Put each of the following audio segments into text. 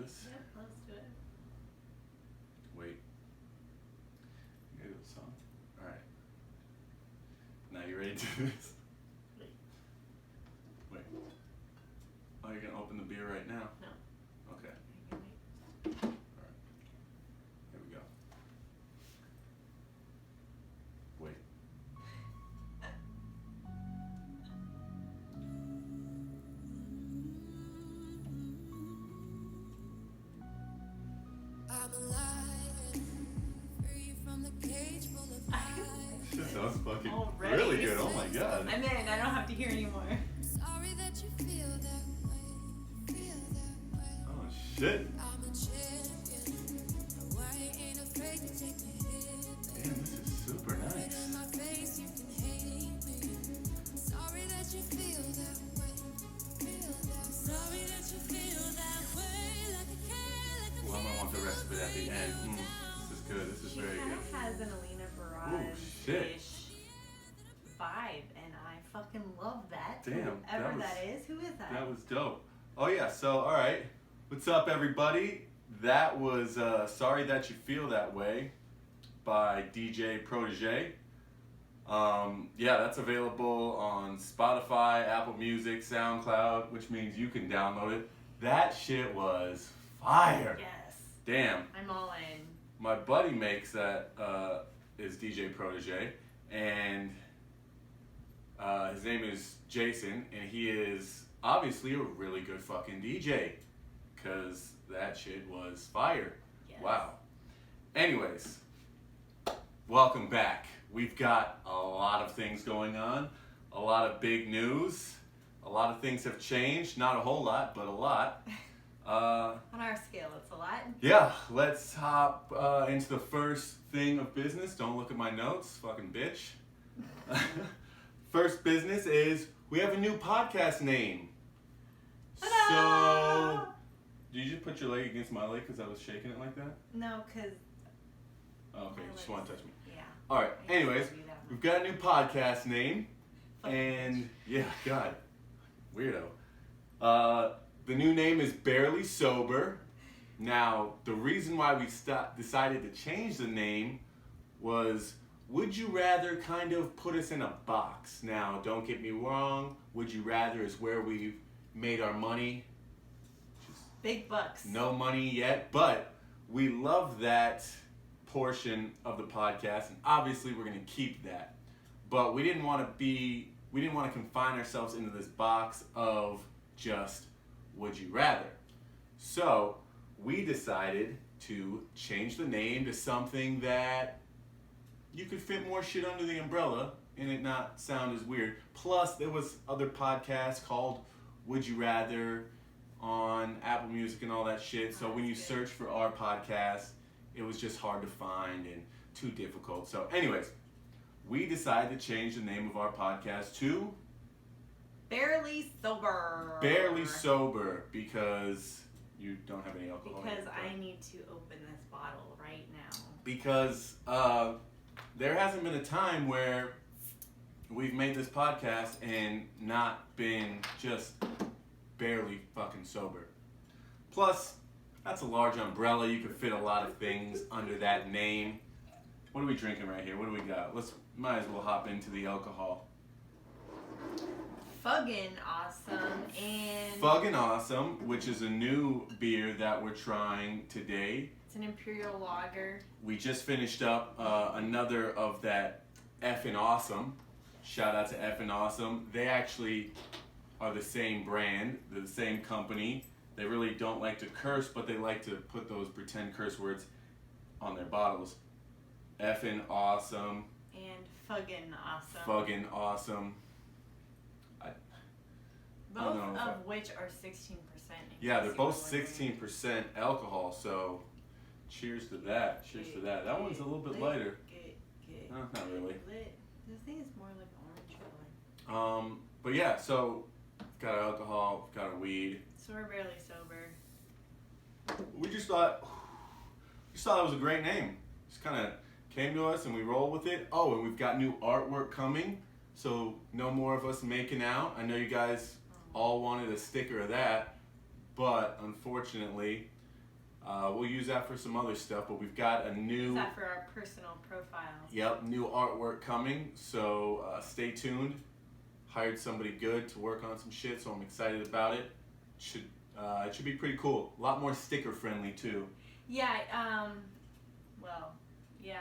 this? Yep, let's do it. Wait. You gotta do a song? Alright. Now you ready to do this? Wait. Oh, you're gonna open the beer right now? No. Okay. I can wait. Alright. Here we go. Wait. I'm alive, free from the cage full of lies. This sounds fucking Already? really good. Oh my god. I'm in. I don't have to hear anymore. Sorry that you feel that way, feel that way. Oh shit. I'm a champion, no, I ain't afraid to take the hit. Damn, this is super Right nice. in my face, you can hate me. Sorry that you feel that way, feel that way. Sorry that you feel that way, like I care, like I Well, I might want the rest of it at the end. This is good. This is She very kind good. of has an Alina Oh, shit. Barrage-ish vibe, and I fucking love that. Damn, Whoever that that is, who is that? That was dope. Oh yeah, so alright. What's up everybody? That was Sorry That You Feel That Way by DJ Protege. Yeah, that's available on Spotify, Apple Music, SoundCloud, which means you can download it. That shit was fire. Yes. Damn. I'm all in. My buddy makes that, is DJ Protege, and his name is Jason, and he is obviously a really good fucking DJ, because that shit was fire. Yes. Wow. Anyways, welcome back. We've got a lot of things going on, a lot of big news, a lot of things have changed, not a whole lot, but a lot. On our scale, it's a lot. Yeah, let's hop into the first thing of business. Don't look at my notes, fucking bitch. First business is we have a new podcast name. Ta-da! So, did you just put your leg against my leg because I was shaking it like that? No, because. Oh, okay, you just want to touch me. Yeah. All right. I Anyways, can't do that we've got a new podcast name, one. and yeah, God, weirdo. The new name is Barely Sober. Now, the reason why we decided to change the name was, would you rather kind of put us in a box? Now, don't get me wrong, Would You Rather is where we've made our money. Big bucks. No money yet, but we love that portion of the podcast, and obviously we're going to keep that. But we didn't want to confine ourselves into this box of just Would You Rather. So we decided to change the name to something that you could fit more shit under the umbrella and it not sound as weird. Plus, there was other podcasts called Would You Rather on Apple Music and all that shit. So when you search for our podcast, it was just hard to find and too difficult. So anyways, we decided to change the name of our podcast to Barely Sober. Barely Sober, because you don't have any alcohol. in Because it, I right? need to open this bottle right now. Because there hasn't been a time where we've made this podcast and not been just barely fucking sober. Plus, that's a large umbrella. You could fit a lot of things under that name. What are we drinking right here? What do we got? Might as well hop into the alcohol. Fuggin' awesome. And Fuggin' Awesome, which is a new beer that we're trying today. it's an Imperial Lager. We just finished up another of that Effin' Awesome. Shout out to Effin' Awesome. They actually are the same brand, they're the same company. They really don't like to curse, but they like to put those pretend curse words on their bottles. Effin' Awesome. And Fuggin' awesome. Fuggin' Awesome. I Both don't know of which are 16%. Yeah, they're both 16% alcohol, so cheers to that. Cheers to that. That one's a little bit lighter. Not really. This thing is more like orange color. But yeah, so got our alcohol, got our weed. So we're barely sober. We just thought it was a great name. Just kind of came to us and we rolled with it. Oh, and we've got new artwork coming, so no more of us making out. I know you guys all wanted a sticker of that, but unfortunately, We'll use that for some other stuff, but we've got a Use new, that for our personal profiles. new artwork coming. So stay tuned. Hired somebody good to work on some shit, so I'm excited about it. It should be pretty cool. A lot more sticker friendly too. Yeah. Well. Yeah.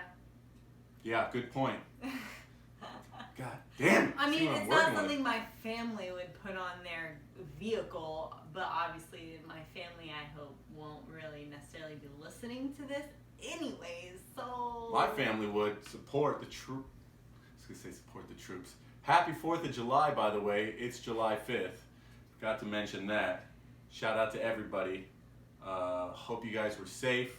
Yeah, good point. God damn it. I See mean, what I'm it's not working with. something my family would put on their vehicle, but obviously my family, I hope, won't really necessarily be listening to this anyways, so... My family would support the troop. I was gonna say support the troops. Happy 4th of July, by the way. It's July 5th. Forgot to mention that. Shout out to everybody. Hope you guys were safe.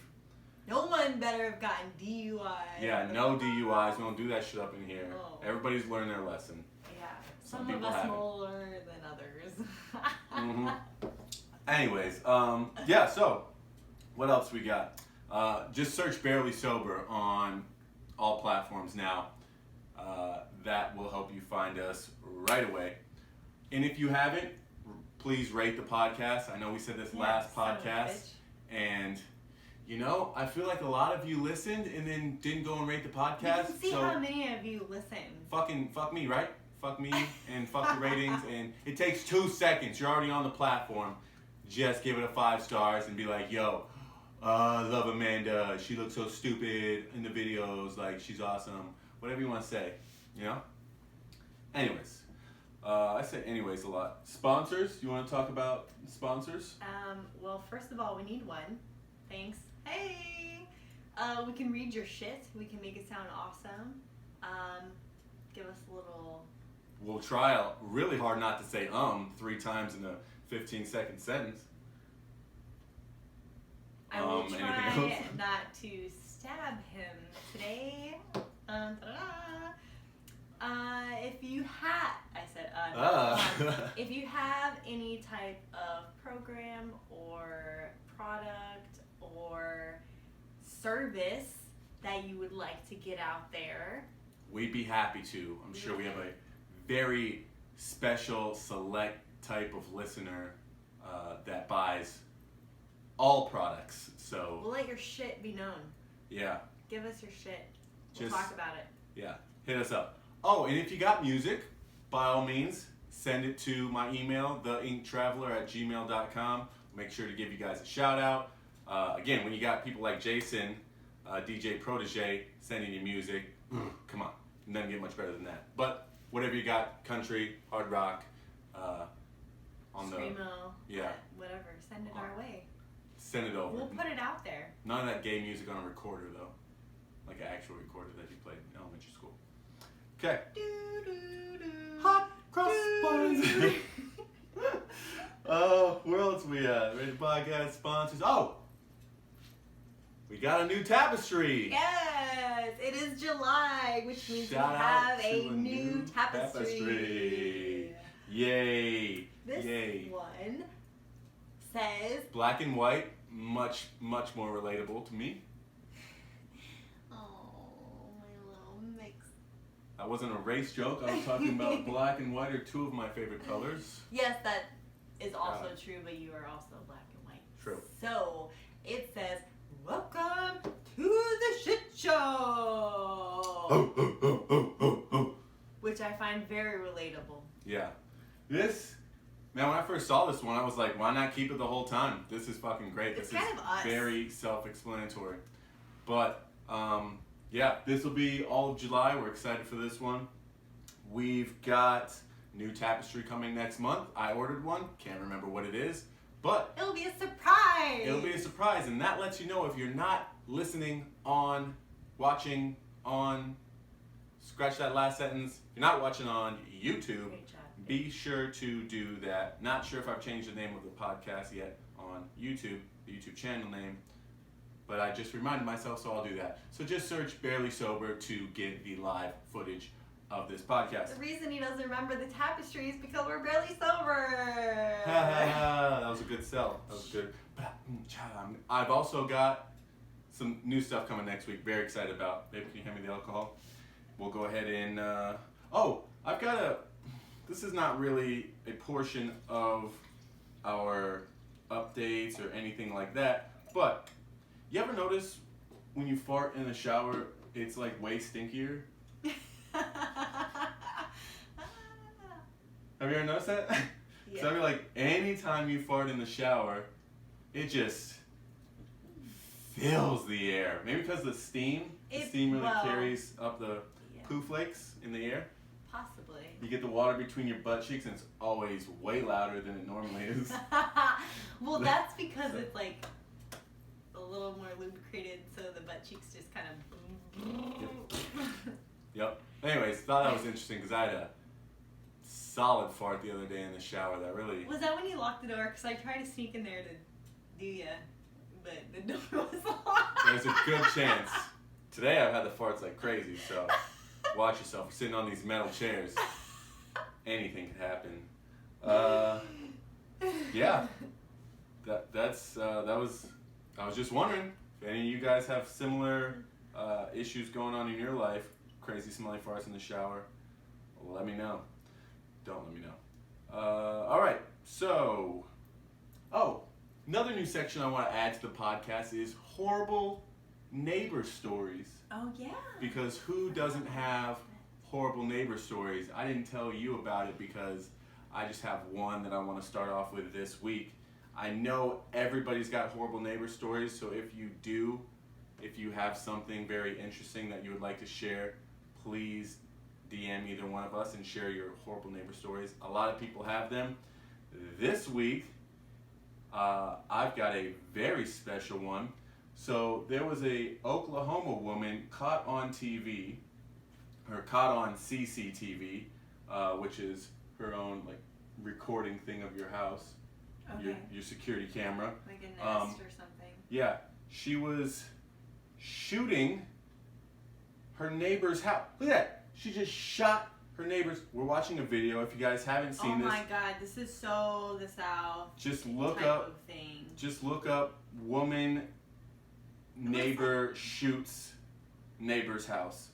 No one better have gotten DUI. Yeah, no DUIs. We don't do that shit up in here. Oh. Everybody's learned their lesson. Yeah, Some some of people us haven't. more than others. hmm Anyways, yeah, so what else we got? Just search Barely Sober on all platforms now. That will help you find us right away. And if you haven't, please rate the podcast. I know we said this last son of a podcast, bitch. and you know, I feel like a lot of you listened and then didn't go and rate the You podcast. can see so how many of you listen. fuck me, right? Fuck me and fuck the ratings. And it takes 2 seconds. You're already on the platform. Just give it a 5 stars and be like, yo, I love Amanda. She looks so stupid in the videos. Like, she's awesome. Whatever you want to say, you know? Anyways, I say anyways a lot. Sponsors? You want to talk about sponsors? Well, first of all, we need one. Thanks. Hey! We can read your shit. We can make it sound awesome. Give us a little... We'll try really hard not to say 3 times in a 15-second sentence. I will anything try else? not to stab him today. If you have... I said, if you have any type of program or product or service that you would like to get out there, We'd be happy to. I'm sure we have a very special, select type of listener that buys all products. So, we'll let your shit be known. yeah, Give us your shit. We'll Just- talk about it. yeah, hit us up. Oh, and if you got music, by all means, send it to my email, theinktraveler@gmail.com. Make sure to give you guys a shout out. Again, when you got people like Jason, DJ Protege, sending you music, come on, it doesn't get much better than that. But whatever you got, country, hard rock, on the Screamo. yeah. Whatever. Send it our way. send it over. We'll put it out there. None of that gay music on a recorder though, like an actual recorder that you played in elementary school. Okay. Hot cross buns. Where else we at? Ready podcast sponsors. Oh, we got a new tapestry. Yes, it is July, which means Shout we out have to a new tapestry. Yay! This Yay! one says, Black and white, much more relatable to me. "Oh, my little mix." That wasn't a race joke. I was talking about black and white are 2 of my favorite colors. Yes, that is also Got true, but you are also black and white. True. So it says, "Welcome to the shit show," which I find very relatable. Yeah. This, man, when I first saw this one, I was like, why not keep it the whole time? This is fucking great. It's This kind is of us. very self-explanatory. But, yeah, this will be all of July. We're excited for this one. We've got new tapestry coming next month. I ordered one. Can't remember what it is. But It'll be a surprise. it'll be a surprise. And that lets you know if you're not listening on, watching on, scratch that last sentence. If you're not watching on YouTube, Great job. be sure to do that. Not sure if I've changed the name of the podcast yet on YouTube, the YouTube channel name, but I just reminded myself, so I'll do that. So just search Barely Sober to get the live footage of this podcast. The reason he doesn't remember the tapestry is because we're barely sober. That was a good sell. That was good. I've also got some new stuff coming next week. Very excited about. Maybe can you hand me the alcohol? We'll go ahead and. I've got a. This is not really a portion of our updates or anything like that, but You ever notice when you fart in the shower, it's like way stinkier? Have you ever noticed that? Yeah. So I mean, like, anytime you fart in the shower, it just fills the air. Maybe because the steam really carries up the poo flakes in the air. Possibly. You get the water between your butt cheeks, and it's always way louder than it normally is. Well, that's because it's like a little more lubricated, so the butt cheeks just kind of. Yep. Anyways, thought that was interesting because I had a solid fart the other day in the shower that really. Was that when you locked the door? Because I tried to sneak in there to do ya, but the door was locked. There's a good chance. Today I've had the farts like crazy, so watch yourself. We're sitting on these metal chairs. Anything could happen. Yeah. That was. I was just wondering if any of you guys have similar issues going on in your life. Crazy smelly farts in the shower. Let me know. Don't let me know. All right. So, another new section I want to add to the podcast is horrible neighbor stories. Oh yeah. Because who doesn't have horrible neighbor stories? I didn't tell you about it because I just have one that I want to start off with this week. I know everybody's got horrible neighbor stories, so if you have something very interesting that you would like to share, please DM either one of us and share your horrible neighbor stories. A lot of people have them. This week, I've got a very special one. So there was a Oklahoma woman caught on TV, or caught on CCTV, which is her own like recording thing of your house, Okay. your security camera. Like a nest or something. Yeah, she was shooting her neighbor's house. Look at that. She just shot her neighbor's. We're watching a video. If you guys haven't seen this, Oh my God, this is so the South. just look type up. of thing. Just look up woman neighbor shoots neighbor's house.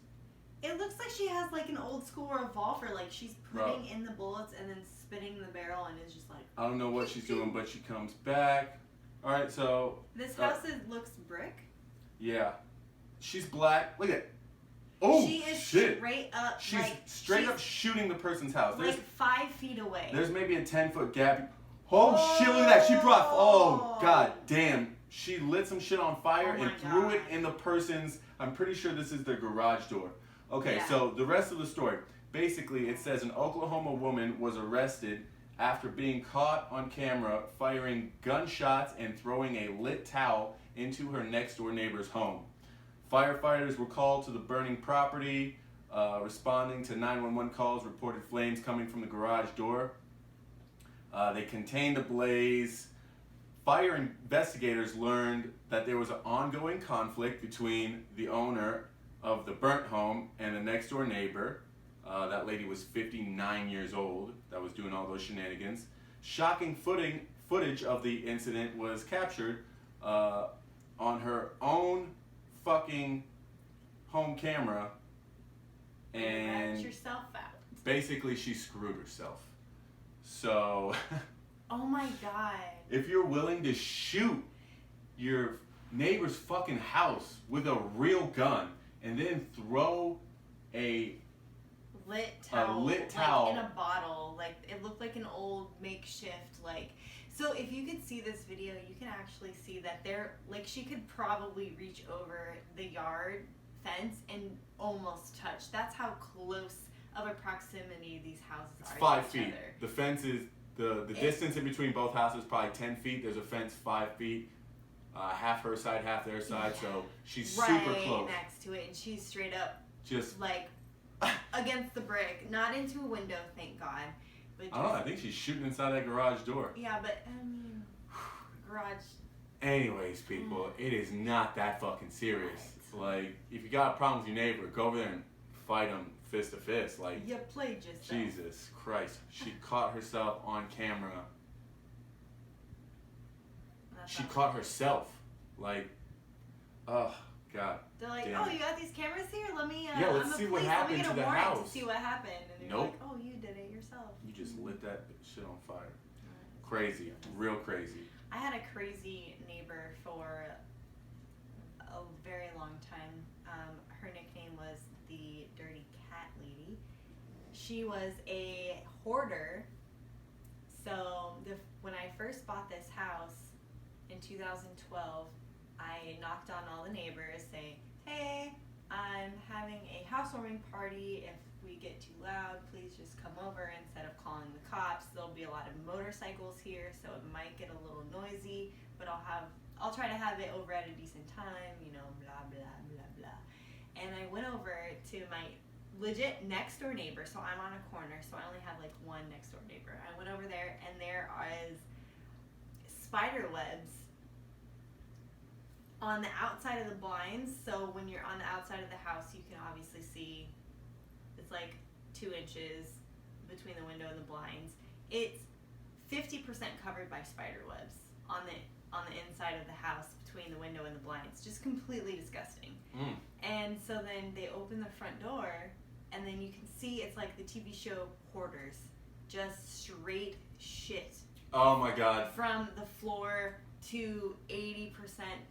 It looks like she has like an old school revolver, like she's putting in the bullets and then spinning the barrel, and it's just like. I don't know what she's doing, but she comes back. All right, so This house looks brick. yeah, she's black. Look at it. Oh She is shit! straight up. She's like, straight up shooting the person's house. like 5 feet away. There's maybe a 10-foot gap. Oh shit! Look at that. She brought. Oh god damn. She lit some shit on fire Oh and my threw it God. in the person's. I'm pretty sure this is their garage door. Okay, Yeah. so the rest of the story. Basically, it says an Oklahoma woman was arrested after being caught on camera firing gunshots and throwing a lit towel into her next door neighbor's home. Firefighters were called to the burning property, responding to 911 calls, reported flames coming from the garage door. They contained the blaze. Fire investigators learned that there was an ongoing conflict between the owner of the burnt home and the next door neighbor. That lady was 59 years old that was doing all those shenanigans. Shocking footage of the incident was captured on her own fucking home camera, and Let yourself out. basically she screwed herself. So Oh my God. if you're willing to shoot your neighbor's fucking house with a real gun and then throw a Lit towel. lit towel. Like in a bottle. Like it looked like an old makeshift like. So if you could see this video, you can actually see that she could probably reach over the yard fence and almost touch. That's how close of a proximity these houses It's are 5 to each feet. other. The fence is the distance in between both houses is probably 10 feet. There's a fence 5 feet, half her side, half their side. So she's right super close. next to it, and she's straight up Just like against the brick, not into a window, thank God. But I don't know. I think she's shooting inside that garage door. yeah, but garage. Anyways, people, it is not that fucking serious. Like, if you got a problem with your neighbor, go over there and fight him fist to fist. Like, You played yourself. Jesus Christ. She caught herself on camera. That's She not caught right. herself. Like, oh, God. They're like, Damn oh, it. you got these cameras here? Let me. Yeah, let's I'm a see what police. happened Let me to get a the warrant house. to see what happened. And they're Nope. like, oh, you did it yourself. You just lit that shit on fire. Crazy. Real crazy. I had a crazy neighbor for a very long time. Her nickname was the Dirty Cat Lady. She was a hoarder. So when I first bought this house in 2012, I knocked on all the neighbors saying, hey, I'm having a housewarming party. If we get too loud, please just come over instead of calling the cops. There'll be a lot of motorcycles here, so it might get a little noisy, but I'll try to have it over at a decent time, you know, blah, blah, blah, blah. And I went over to my legit next door neighbor, so I'm on a corner, so I only have like one next door neighbor. I went over there, and there is spider webs on the outside of the blinds. So when you're on the outside of the house, you can obviously see it's like 2 inches between the window and the blinds. It's 50% covered by spider webs on the inside of the house between the window and the blinds. Just completely disgusting. And so then they open the front door, and then you can see it's like the TV show Hoarders. Just straight shit. Oh my God. From the floor to 80%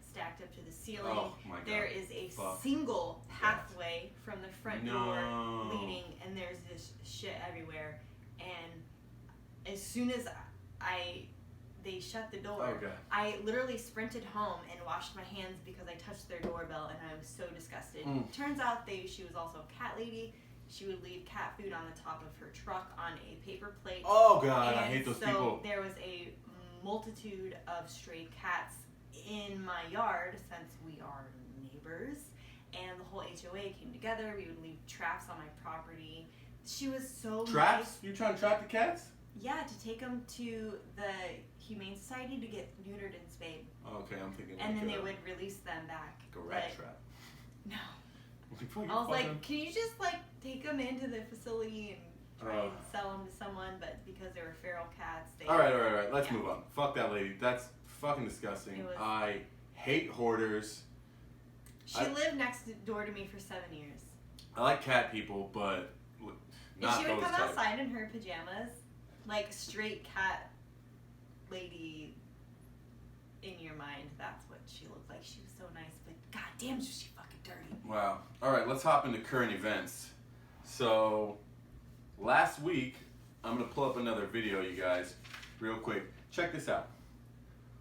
stacked up to the ceiling. Oh my God. There is a single pathway from the front door leading, and there's this shit everywhere. And as soon as they shut the door, I literally sprinted home and washed my hands because I touched their doorbell, and I was so disgusted. Turns out she was also a cat lady. She would leave cat food on the top of her truck on a paper plate. Oh God, and I hate those so people. There was a multitude of stray cats in my yard since we are neighbors, and the whole HOA came together. We would leave traps on my property. She was so Traps? nice. You trying to trap the cats? Yeah, to take them to the Humane Society to get neutered and spayed. Okay, I'm thinking. And like then they would release them back. like a rat trap. No. Like, I was like, can you just like take them into the facility and try and sell them to someone? But because they were feral cats, they. All right. Let's move on. Fuck that lady. That's fucking disgusting. I hate hoarders. She lived next door to me for 7 years. I like cat people, but not if she would those come type. outside in her pajamas, like straight cat lady in your mind, that's what she looked like. She was so nice, but goddamn, was she fucking dirty. Wow. All right, let's hop into current events. So, last week, I'm going to pull up another video, you guys, real quick. Check this out.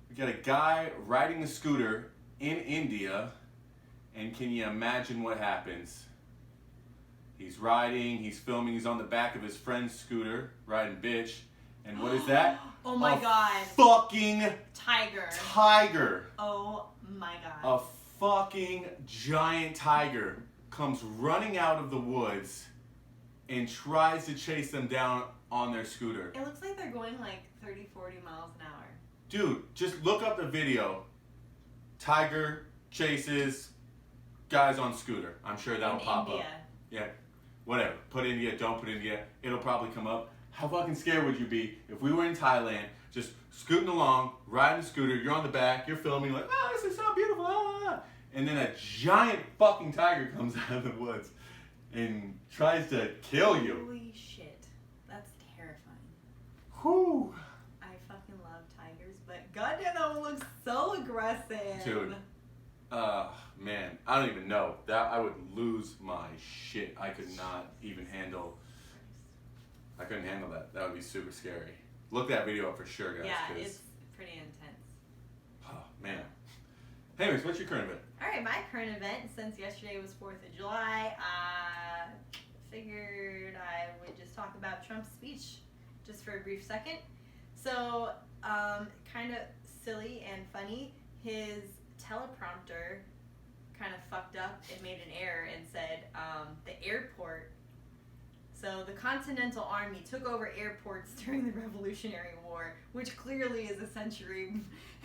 We got a guy riding a scooter in India, and can you imagine what happens? He's riding, he's filming, he's on the back of his friend's scooter, riding bitch, and what is that? Oh my God. Fucking tiger. Oh my God. A fucking giant tiger comes running out of the woods and tries to chase them down on their scooter. It looks like they're going like 30, 40 miles an hour. Dude, just look up the video. Tiger chases guys on scooter. I'm sure that'll pop up. Yeah, whatever. Put India, don't put India. It'll probably come up. How fucking scared would you be if we were in Thailand, just scooting along, riding a scooter, you're on the back, you're filming like, oh, this is so beautiful, and then a giant fucking tiger comes out of the woods and tries to kill you. Holy shit. That's terrifying. Whew. I fucking love tigers, but goddamn, that one looks so aggressive. Dude. Man, I don't even know. That I would lose my shit. I could not even handle. I couldn't handle that. That would be super scary. Look that video up for sure, guys. Yeah, it's pretty intense. Oh, man. Anyways, what's your current event? Alright, my current event, since yesterday was 4th of July, I figured I would just talk about Trump's speech just for a brief second. So, kind of silly and funny, his teleprompter kind of fucked up and made an error and said the airport. So the Continental Army took over airports during the Revolutionary War, which clearly is a century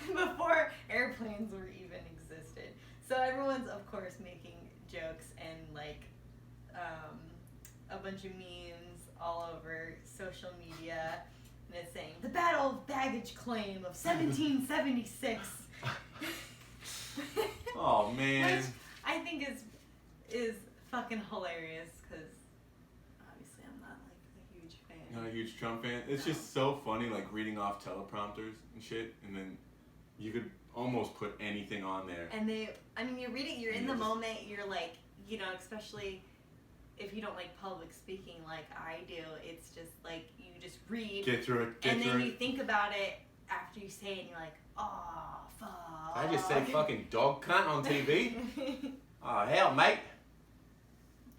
before airplanes were even existed. So everyone's, of course, making jokes and like a bunch of memes all over social media, and it's saying the Battle of Baggage Claim of 1776. Oh man. Which I think is fucking hilarious because obviously I'm not like a huge fan. Not a huge Trump fan. It's just so funny, like reading off teleprompters and shit, and then you could almost put anything on there. And you read it, you're in And the you're just- moment, you're like, especially if you don't like public speaking like I do, it's just like you just read. Get through it. And then you think about it after you say it and you're like, oh, fuck. I just said fucking dog cunt on TV. Oh, hell, mate.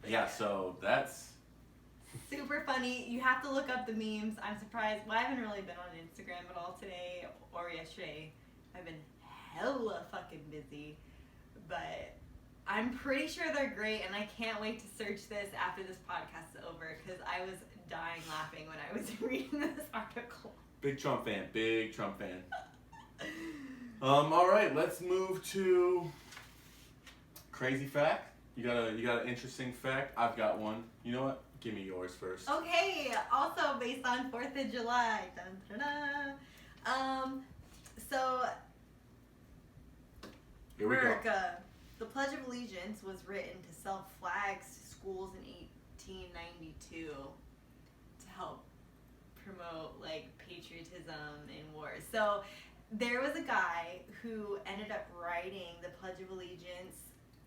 Yeah, so that's... Super funny. You have to look up the memes. I'm surprised. Well, I haven't really been on Instagram at all today or yesterday. I've been hella fucking busy. But I'm pretty sure they're great, and I can't wait to search this after this podcast is over because I was dying laughing when I was reading this article. Big Trump fan. Big Trump fan. All right, let's move to crazy fact. You got an interesting fact? I've got one. You know what? Give me yours first. Okay, also based on 4th of July. Dun, dun, dun. So, Here we go. America, the Pledge of Allegiance was written to sell flags to schools in 1892 to help promote like patriotism in war. So there was a guy who ended up writing the Pledge of Allegiance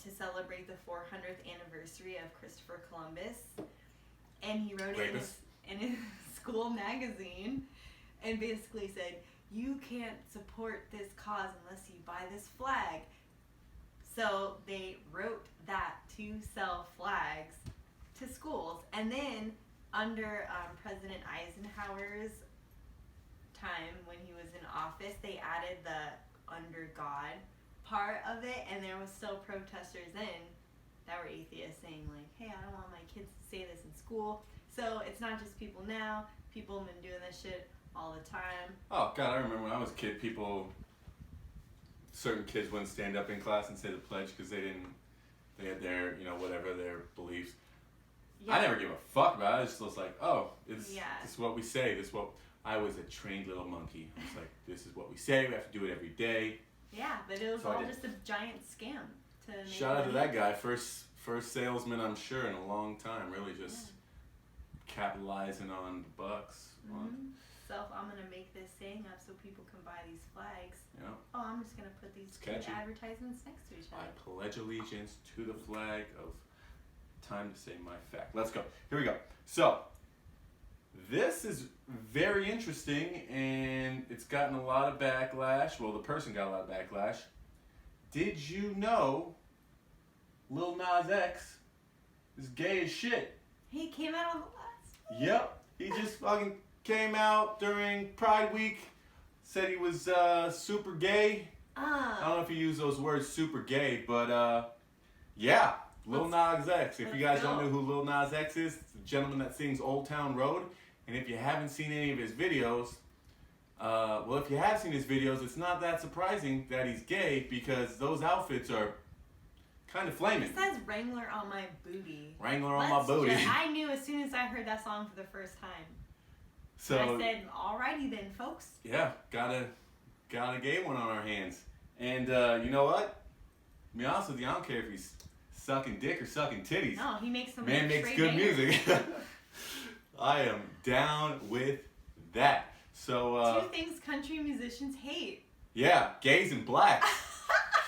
to celebrate the 400th anniversary of Christopher Columbus, and he wrote it in his school magazine and basically said, you can't support this cause unless you buy this flag. So they wrote that to sell flags to schools. And then under President Eisenhower's time when he was in office, they added the under God part of it, and there was still protesters then that were atheists saying like, hey, I don't want my kids to say this in school. So it's not just people now. People have been doing this shit all the time. Oh, God, I remember when I was a kid, certain kids wouldn't stand up in class and say the pledge because they had their, whatever their beliefs. Yeah. I never gave a fuck about it. I just was like, oh, this Yeah. is what we say. I was a trained little monkey. I was like, this is what we say. We have to do it every day. Yeah, but it was So I all did. just a giant scam to make Shout out to money. that guy. First salesman, I'm sure, in a long time. Really just capitalizing on the bucks. Mhm. So if I'm gonna make this saying up so people can buy these flags, oh, I'm just gonna put these It's two catchy. advertisements next to each I other. pledge allegiance to the flag of time to say my fact. Let's go. Here we go. So, this is very interesting, and it's gotten a lot of backlash. Well, the person got a lot of backlash. Did you know Lil Nas X is gay as shit? He came out on the last. Yep. He just fucking came out during Pride Week, said he was super gay. I don't know if you use those words super gay, but yeah, Lil Nas X. If you guys don't know who Lil Nas X is, it's the gentleman that sings Old Town Road. And if you haven't seen any of his videos, well, if you have seen his videos, it's not that surprising that he's gay because those outfits are kind of flaming. It says Wrangler on my booty. Wrangler on my booty. I knew as soon as I heard that song for the first time. So I said, alrighty then, folks. yeah, got a gay one on our hands. And you know what? To be honest with you, I don't care if he's sucking dick or sucking titties. No, he makes some Man makes straight good bangers. music. I am down with that. So, Two things country musicians hate. yeah, gays and blacks.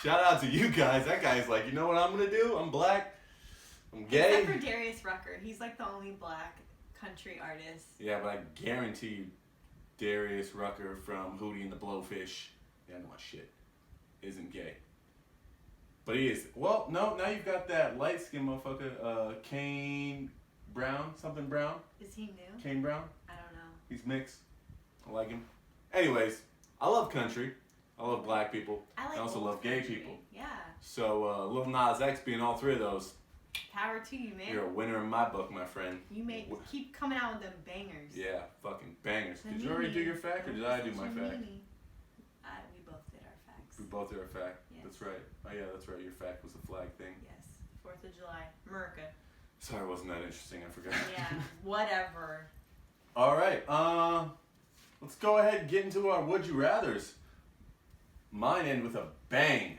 Shout out to you guys. That guy's like, you know what I'm going to do? I'm black. I'm gay. Except for Darius Rucker. He's like the only black country artist. Yeah, but I guarantee you Darius Rucker from Hootie and the Blowfish, yeah, no shit, isn't gay. But he is. Well, no, now you've got that light-skinned motherfucker, Kane Brown, something Brown. Is he new? Kane Brown. I don't know. He's mixed. I like him. Anyways, I love country. I love black people. I also old love gay country. people. Yeah. So, Lil Nas X being all three of those, Power to you, man. you're a winner in my book, my friend. You keep coming out with them bangers. Yeah, fucking bangers. The Did you already do meanie. your fact, or did I do my Such a fact? meanie. We both did our facts. We both did our fact. Yes. That's right. Oh yeah, that's right. Your fact was the flag thing. Yes. 4th of July. America. Sorry, it wasn't that interesting. I forgot. Yeah. Whatever. All right. Let's go ahead and get into our would you rather's. Mine end with a bang.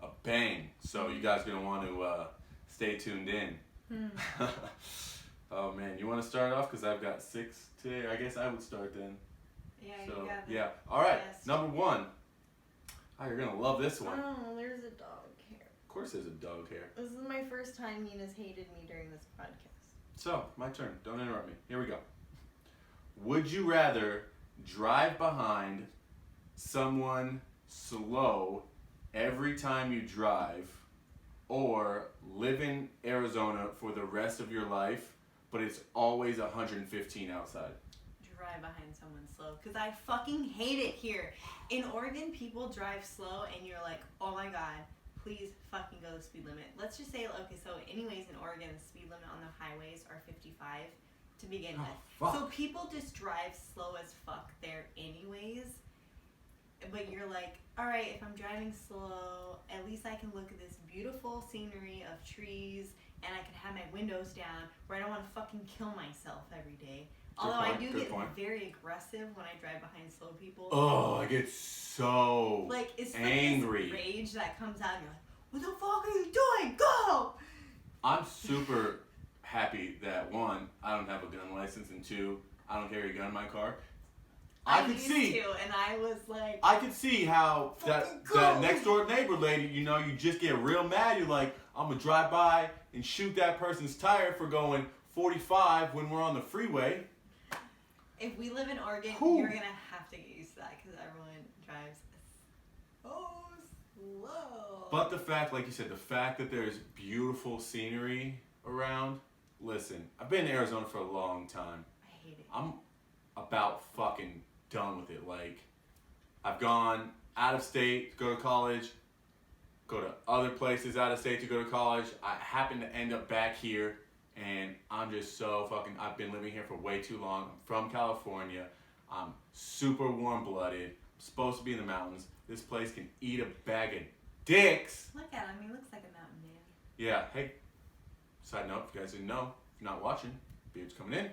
A bang. So you guys are gonna want to stay tuned in. Oh man, you want to start off because I've got 6 today. I guess I would start then. Yeah, So you got it. yeah. All right. Yes. Number 1. Oh, you're gonna love this one. Oh, there's a dog here. Of course there's a dog here. This is my first time Nina's hated me during this podcast. So, my turn. Don't interrupt me. Here we go. Would you rather drive behind someone slow every time you drive, or live in Arizona for the rest of your life, but it's always 115 outside? Drive behind someone slow, because I fucking hate it here. In Oregon, people drive slow and you're like, oh my god, please fucking go the speed limit. Let's just say, okay, so anyways in Oregon, the speed limit on the highways are 55 to begin with. Fuck. So people just drive slow as fuck there anyways. But you're like, alright, if I'm driving slow, at least I can look at this beautiful scenery of trees and I can have my windows down where I don't want to fucking kill myself every day. Although I do get very aggressive when I drive behind slow people. Oh, I get so like it's angry. Like this rage that comes out and you're like, what the fuck are you doing? Go! I'm super happy that one, I don't have a gun license, and two, I don't carry a gun in my car. I could see, and I was like, I could see how that next door neighbor lady, you know, you just get real mad. You're like, I'm gonna drive by and shoot that person's tire for going 45 when we're on the freeway. If we live in Oregon, you're gonna have to get used to that because everyone drives so slow. But the fact, like you said, the fact that there's beautiful scenery around. Listen, I've been in Arizona for a long time. I hate it. I'm about fucking done with it. Like, I've gone out of state to go to college, go to other places out of state to go to college. I happen to end up back here, and I'm just so fucking, I've been living here for way too long. I'm from California. I'm super warm-blooded. I'm supposed to be in the mountains. This place can eat a bag of dicks. Look at him. He looks like a mountain man. Yeah, hey, side note, if you guys didn't know, if you're not watching, beard's coming in.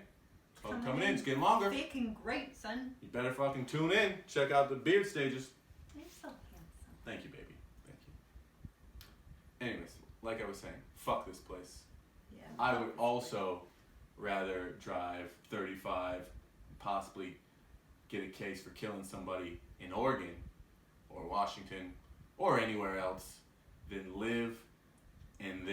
Coming in, it's getting longer. Thick and great, son. You better fucking tune in. Check out the beard stages. You're so handsome. Thank you, baby. Thank you. Anyways, like I was saying, fuck this place. Yeah. I would also rather drive 35, possibly get a case for killing somebody in Oregon or Washington or anywhere else than live in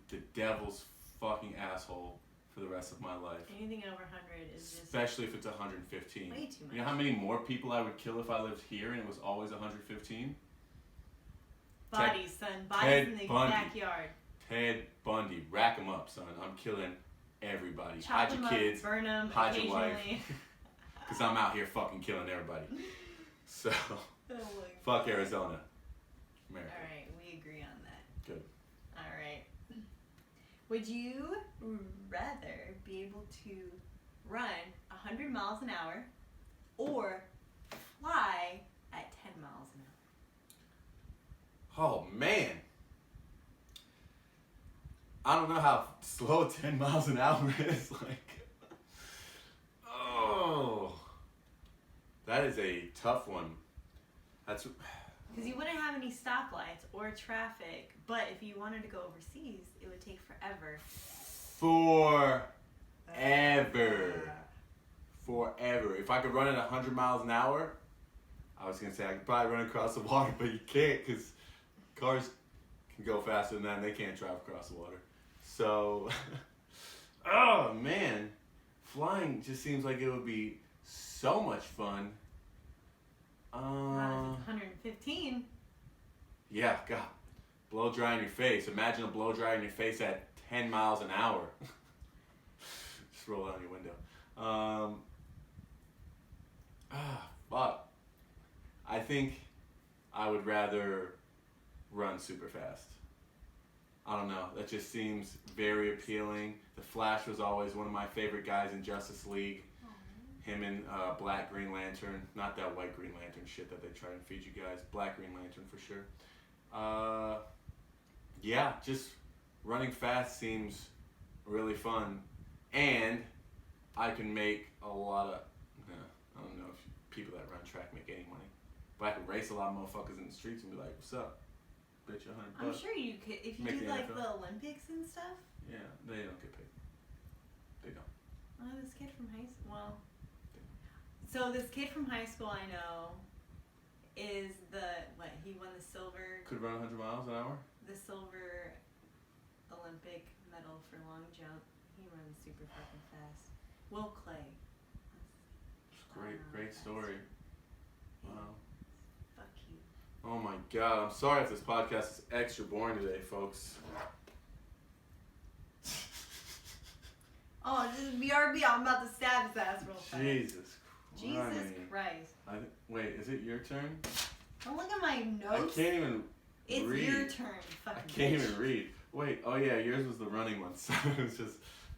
the devil's fucking asshole for the rest of my life. Anything over 100 is just... Especially if it's 115. Way too much. You know how many more people I would kill if I lived here and it was always 115? Bodies, son. Bodies in the backyard. Ted Bundy. Rack them up, son. I'm killing everybody. Chop hide your them kids. Up, burn them hide your wife. occasionally. Because I'm out here fucking killing everybody. So, Oh my fuck God. Arizona. America. Alright, we agree on that. Good. Alright. Would you rather be able to run 100 miles an hour or fly at 10 miles an hour? Oh, man. I don't know how slow 10 miles an hour is. Like, oh. That is a tough one. That's... Because you wouldn't have any stoplights or traffic, but if you wanted to go overseas, it would take forever. Forever. If I could run at 100 miles an hour, I was going to say I could probably run across the water, but you can't because cars can go faster than that and they can't drive across the water. So, oh man, flying just seems like it would be so much fun. Not if it's 115. Yeah, God. Blow dry in your face. Imagine a blow dry in your face at 10 miles an hour. Just roll it on your window. Fuck. I think I would rather run super fast. I don't know. That just seems very appealing. The Flash was always one of my favorite guys in Justice League. Him and Black Green Lantern. Not that white Green Lantern shit that they try and feed you guys. Black Green Lantern for sure. Yeah, just running fast seems really fun. And I can make a lot of... I don't know if people that run track make any money. But I could race a lot of motherfuckers in the streets and be like, what's up? Bet you $100. I'm sure you could, if you Make do the like NFL. the Olympics and stuff. Yeah, they don't get paid. They don't. Oh, this kid from high school. Well, so this kid from high school I know is he won the silver Could run 100 miles an hour? Olympic medal for long jump. He runs super fucking fast. Will Clay. Great story. Wow. Fuck you. Oh my god, I'm sorry if this podcast is extra boring today, folks. Oh, just BRB, I'm about to stab his ass real fast. Jesus Christ. Wait, is it your turn? Don't look at my notes. I can't even It's read. your turn, fucking I can't bitch. even read. Wait, oh yeah, yours was the running one. So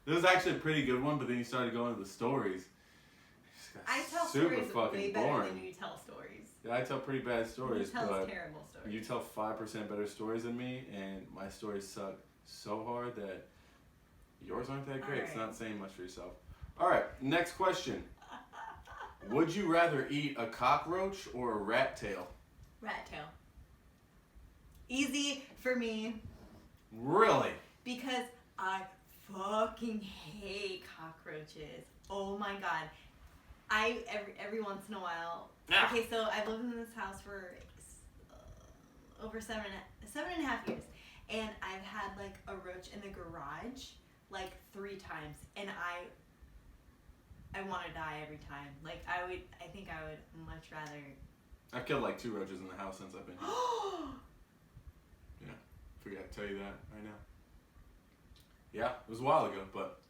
it was actually a pretty good one, but then you started going to the stories. It just got I tell super stories fucking way better boring. than you tell stories. Yeah, I tell pretty bad stories, You tell but terrible stories. you tell 5% better stories than me, and my stories suck so hard that yours aren't that great. It's Alright. not saying much for yourself. Alright, next question. Would you rather eat a cockroach or a rat tail? Rat tail. Easy for me Really? because I fucking hate cockroaches. Oh my god. Every once in a while. Ah. Okay, so I've lived in this house for over 7.5 years, and I've had like a roach in the garage like 3 times, and I want to die every time. Like I think I would much rather. I've killed like 2 roaches in the house since I've been here. Forgot to tell you that right now. Yeah, it was a while ago, but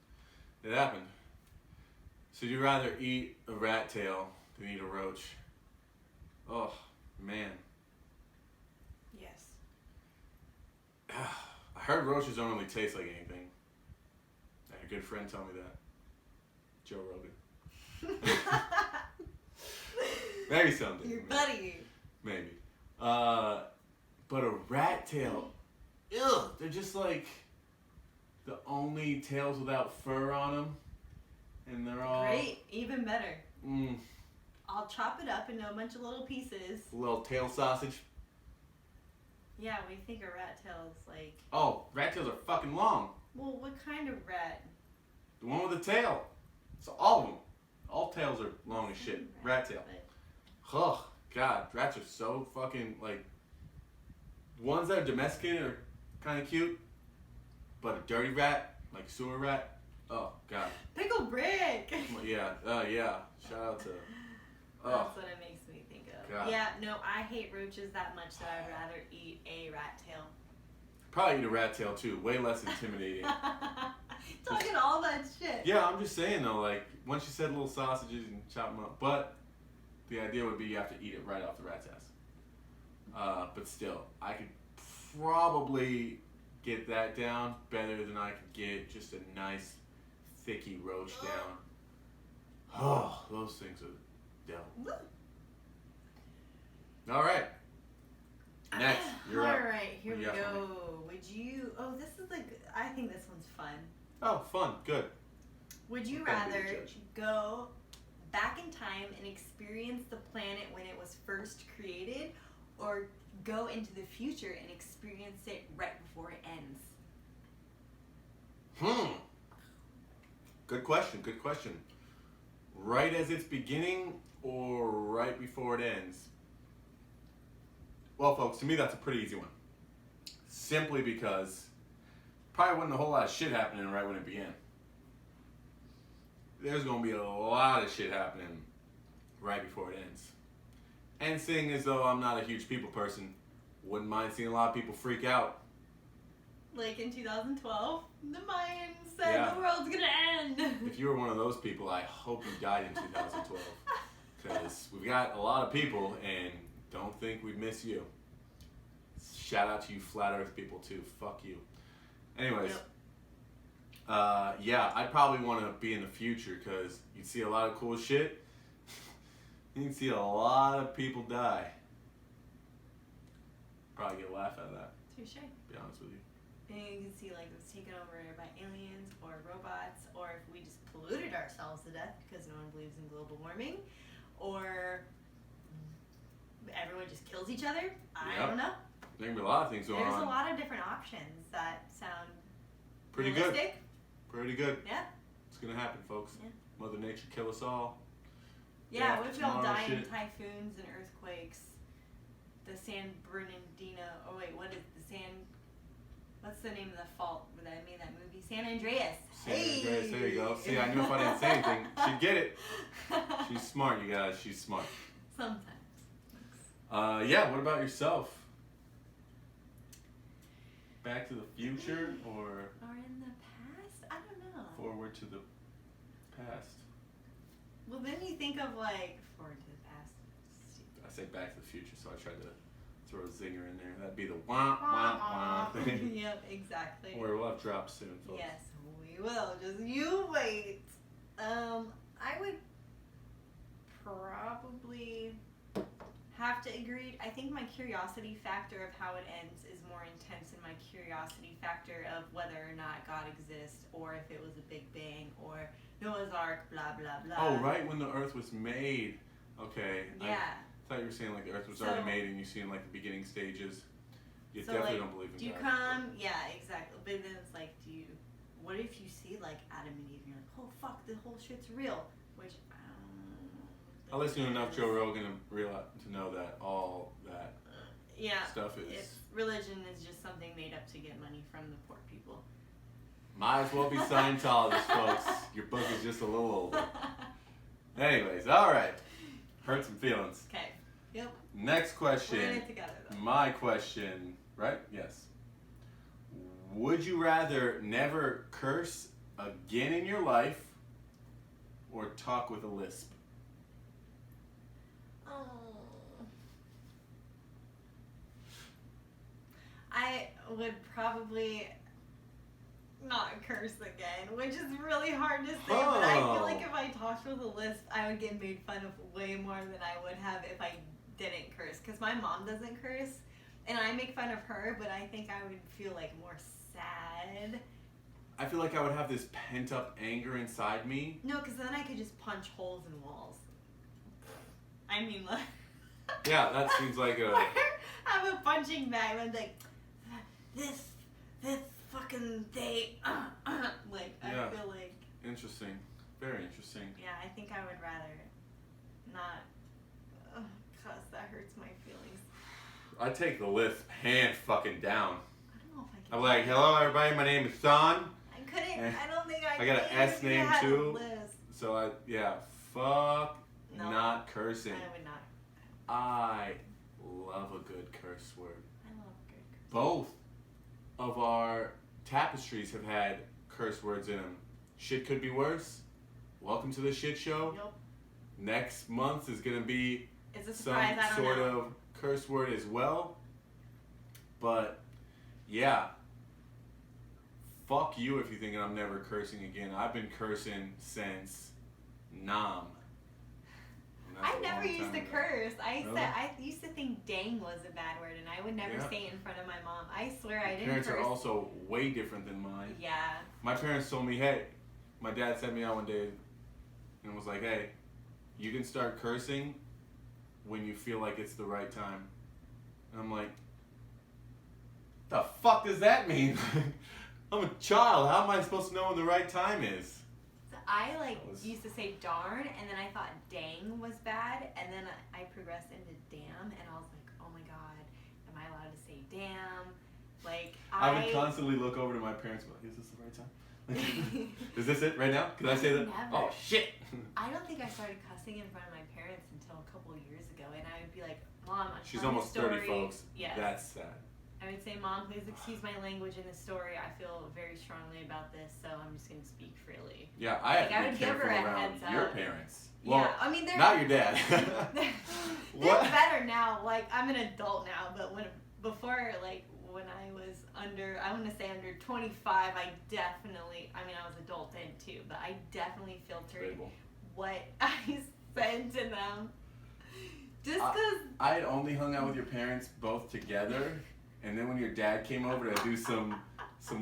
it happened. So you'd rather eat a rat tail than eat a roach? Oh, man. Yes. I heard roaches don't really taste like anything. I had a good friend tell me that. Joe Rogan. Maybe someday. Your buddy. Maybe. But a rat tail, ew, they're just like the only tails without fur on them. And they're all... Great, even better. Mm, I'll chop it up into a bunch of little pieces. a little tail sausage. Yeah, we think a rat tail is like. Oh, rat tails are fucking long. Well, what kind of rat? The one with the tail. So all of them. All tails are long as shit. Rat tail. But Ugh, God, rats are so fucking, like, ones that are domesticated are kind of cute, but a dirty rat, like sewer rat, oh, God. Pickle Brick! Yeah, shout out to, That's what it makes me think of. God. Yeah, no, I hate roaches that much that I'd rather eat a rat tail. probably eat a rat tail too, way less intimidating. Talking all that shit. Yeah, I'm just saying though, like, once you said little sausages and chop them up, but the idea would be you have to eat it right off the rat's ass. But still, I could probably get that down better than I could get just a nice thicky roach down. Oh, those things are devil. All right. Next, you're up. Alright, here What we do you got for go. Would you. Oh, this is like. I think this one's fun. Oh, fun. Good. Would you Don't be the rather judge. go back in time and experience the planet when it was first created, or go into the future and experience it right before it ends? Good question. Good question. Right as it's beginning or right before it ends? Well, folks, to me that's a pretty easy one. Simply because probably wasn't a whole lot of shit happening right when it began. There's going to be a lot of shit happening right before it ends. And seeing as though I'm not a huge people person, wouldn't mind seeing a lot of people freak out. Like in 2012, the Mayans said Yeah. the world's gonna end. If you were one of those people, I hope you died in 2012. Because we've got a lot of people and don't think we'd miss you. Shout out to you flat earth people too. Fuck you. Anyways. Yep. Yeah, I'd probably want to be in the future because you'd see a lot of cool shit. You'd see a lot of people die. Probably get a laugh out of that, Touche. to be honest with you. And you can see like it was taken over by aliens or robots, or if we just polluted ourselves to death because no one believes in global warming, or everyone just kills each other. I Yep. don't know. There can be a lot of things going There's on. a lot of different options that sound Pretty good. realistic. Pretty good. Yeah. It's gonna happen, folks. Yeah. Mother Nature kill us all. Yeah, Yeah, what if we all tomorrow die in shit. typhoons and earthquakes? the San Bernardino. Oh wait, what is the San? What's the name of the fault that made that movie? San Andreas. San Andreas, there you go. See, I knew if I didn't say anything, she'd get it. She's smart, you guys. She's smart. Sometimes. Yeah, what about yourself? Back to the Future or Or in the past? I don't know. Forward to the Past? Well, then you think of like forward to the past. I say Back to the Future, so I tried to throw a zinger in there. That'd be the wah wah wah thing. Yep, exactly. Or we'll have drops soon, folks. Yes, we will. Just you wait. I would probably have to agree. I think my curiosity factor of how it ends is more intense than my curiosity factor of whether or not God exists, or if it was a Big Bang, or Noah's Ark, blah blah blah. Oh, right when the Earth was made. Okay. Yeah. I thought you were saying like the Earth was So- already made and you seen like the beginning stages. You So, definitely like, don't believe in do you God. come? Yeah, exactly. But then it's like, what if you see like Adam and Eve and you're like, oh fuck, the whole shit's real? Which, I listen to enough Joe Rogan to know that all that yeah, stuff is. if religion is just something made up to get money from the poor people. Might as well be Scientologist, folks. Your book is just a little older. Anyways, alright. Hurt some feelings. Okay. Yep. Next question. We're in it together though. My question, right? Yes. Would you rather never curse again in your life or talk with a lisp? Oh. I would probably not curse again, which is really hard to say, but I Oh. feel like if I talked with a lisp, I would get made fun of way more than I would have if I didn't curse. Because my mom doesn't curse, and I make fun of her, but I think I would feel like more sad. I feel like I would have this pent up anger inside me. No, because then I could just punch holes in walls. I mean, like... Yeah, that seems like a... have a punching bag and like, this fucking day, like, Yeah. I feel like, Interesting. Very interesting. yeah, I think I would rather not, cause that hurts my feelings. I'd take the lisp hand fucking down. I don't know if I can. I'm like, hello everybody, my name is Son. I couldn't, Eh. I don't think I I got an could S if you name, had a too. lisp. So fuck No. not cursing. I would not. I love a good curse word. I love good curse. Both of our tapestries have had curse words in them. Shit could be worse. Welcome to the shit show. Nope. Next month is gonna be It's a some surprise, I don't sort know. of curse word as well. But yeah, fuck you if you're thinking I'm never cursing again. I've been cursing since Nam. And that's I a never long used time to ago. curse. Really? I used to think dang was a bad word, and I would never Yeah. say it in front of my mom. I swear I My didn't parents curse. are also way different than mine. Yeah. My parents told me, hey, my dad sent me out one day and was like, hey, you can start cursing when you feel like it's the right time. And I'm like, the fuck does that mean? I'm a child. How am I supposed to know when the right time is? So I That was- used to say darn, and then I thought dang was bad, and then I progressed into damn, and I was like, oh my god, am I allowed to say damn? Like I would constantly look over to my parents and be like, is this the right time? Is this it right now? Can I say that? Never. Oh, shit. I don't think I started cussing in front of my parents until a couple years ago, and I would be like, Mom, I'm She's telling a almost 30, story. folks. Yes. That's sad. I would say, Mom, please excuse my language in this story. I feel very strongly about this, so I'm just going to speak freely. Yeah, I have Like, I to would be give her careful a around heads your up. parents. Yeah, Well, I mean, they're not your dad. they're What? better now. Like, I'm an adult now, but before, like, when I was I want to say under 25, I was adult then too, but I definitely filtered Debatable. what I said to them. Just because. I had only hung out with your parents both together, and then when your dad came over to do some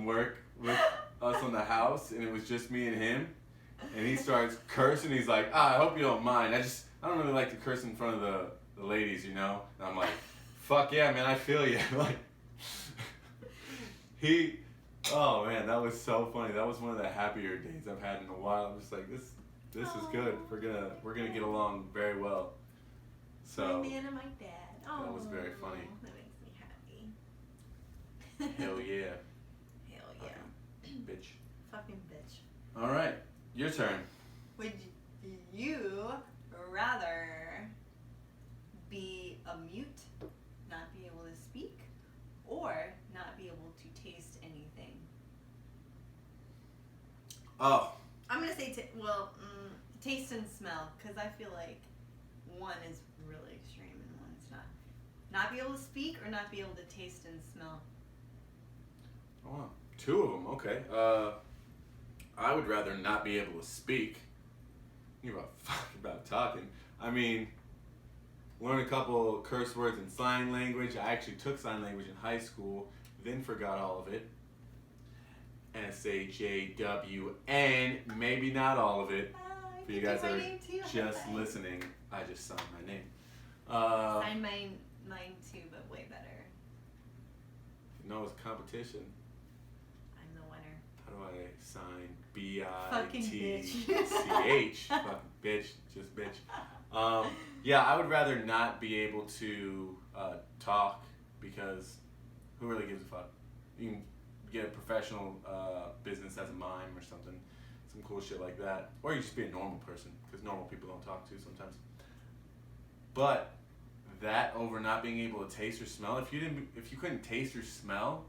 work with us on the house, and it was just me and him, and he starts cursing. He's like, I hope you don't mind. I don't really like to curse in front of the ladies, you know? And I'm like, fuck yeah, man, I feel you. Like, oh man, that was so funny. That was one of the happier days I've had in a while. I'm just like, this is good. We're gonna get along very well. So My man and my dad. That was very funny. That makes me happy. Hell yeah. Hell yeah. Fucking bitch. Fucking bitch. All right, your turn. Would you rather be a mute, not be able to speak, or not be able to taste anything? Oh, I'm gonna say taste and smell, because I feel like one is really extreme and one's not. Not be able to speak or not be able to taste and smell. wow. Two of them. Okay. I would rather not be able to speak. You're about talking. I mean, learn a couple curse words in sign language. I actually took sign language in high school, then forgot all of it. SHAWN, maybe not all of it. For you guys that are just listening, I just signed my name. Sign mine too, but way better. No, it's competition. I'm the winner. How do I sign Fucking BITCH? Fucking bitch, just bitch. Yeah, I would rather not be able to talk, because who really gives a fuck? You can get a professional business as a mime or something, some cool shit like that, or you just be a normal person, because normal people don't talk to sometimes. But that over not being able to taste or smell, if you couldn't taste or smell,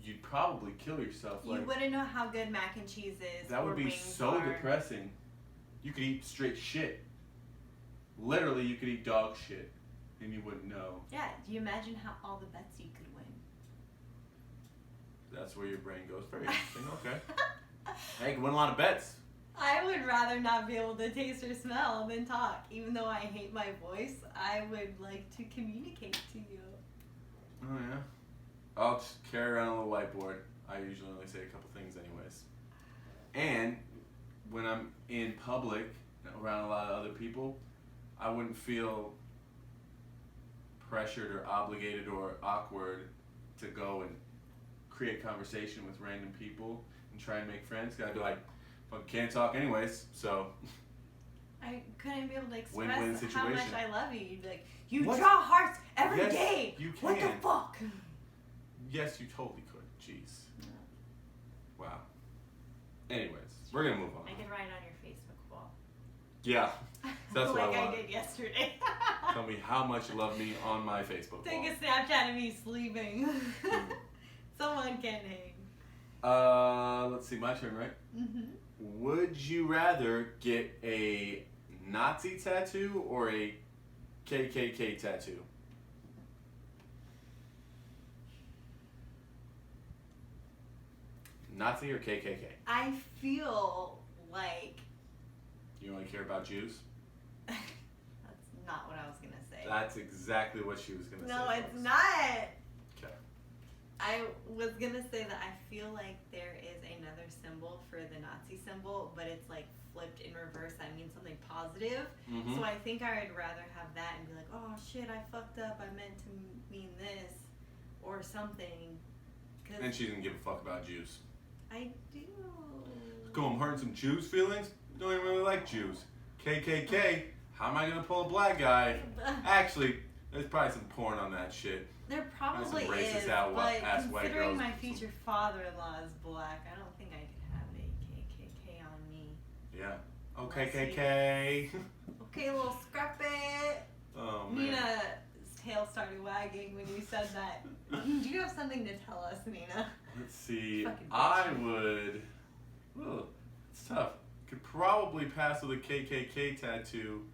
you'd probably kill yourself. You wouldn't know how good mac and cheese is. That would or be wings so are. depressing. You could eat straight shit. Literally, you could eat dog shit, and you wouldn't know. Yeah, do you imagine how all the bets you could win? That's where your brain goes. Very interesting. Okay. Hey, you can win a lot of bets. I would rather not be able to taste or smell than talk. Even though I hate my voice, I would like to communicate to you. Oh yeah. I'll just carry around a little whiteboard. I usually only say a couple things anyways. And when I'm in public around a lot of other people, I wouldn't feel pressured or obligated or awkward to go and create conversation with random people and try and make friends. 'Cause I'd be like, fuck, can't talk anyways, so. I couldn't be able to express Win-win how much situation. I love you. You'd be like, you What? draw hearts every Yes, day. you What the can. fuck? Yes, you totally could. Jeez. Wow. Anyways, we're gonna move on. I could write on your Facebook wall. Yeah. That's what like I want. did yesterday. Tell me how much you love me on my Facebook Take wall. a Snapchat of me sleeping. Someone can hang. Let's see, my turn, right? Mm-hmm. Would you rather get a Nazi tattoo or a KKK tattoo? Nazi or KKK? I feel like You only care about Jews? that's not what I was gonna say. That's exactly what she was gonna say. No, it's folks. not. Okay. I was gonna say that I feel like there is another symbol for the Nazi symbol, but it's like flipped in reverse. That means something positive. Mhm. So I think I would rather have that and be like, oh shit, I fucked up. I meant to mean this or something. Cause And she didn't give a fuck about Jews. I do. Go, I'm hurting some Jews' feelings? Don't even really like Jews. KKK, how am I gonna pull a black guy? Actually, there's probably some porn on that shit. There probably some racist is, ass but white considering girls my with future father-in-law is black, I don't think I could have a KKK on me. Yeah. Oh, KKK. Okay, little scrappy. Oh, man. Nina's tail started wagging when you said that. Do you have something to tell us, Nina? Let's see. Fucking bitch. I would. Ugh, it's tough. Could probably pass with a KKK tattoo,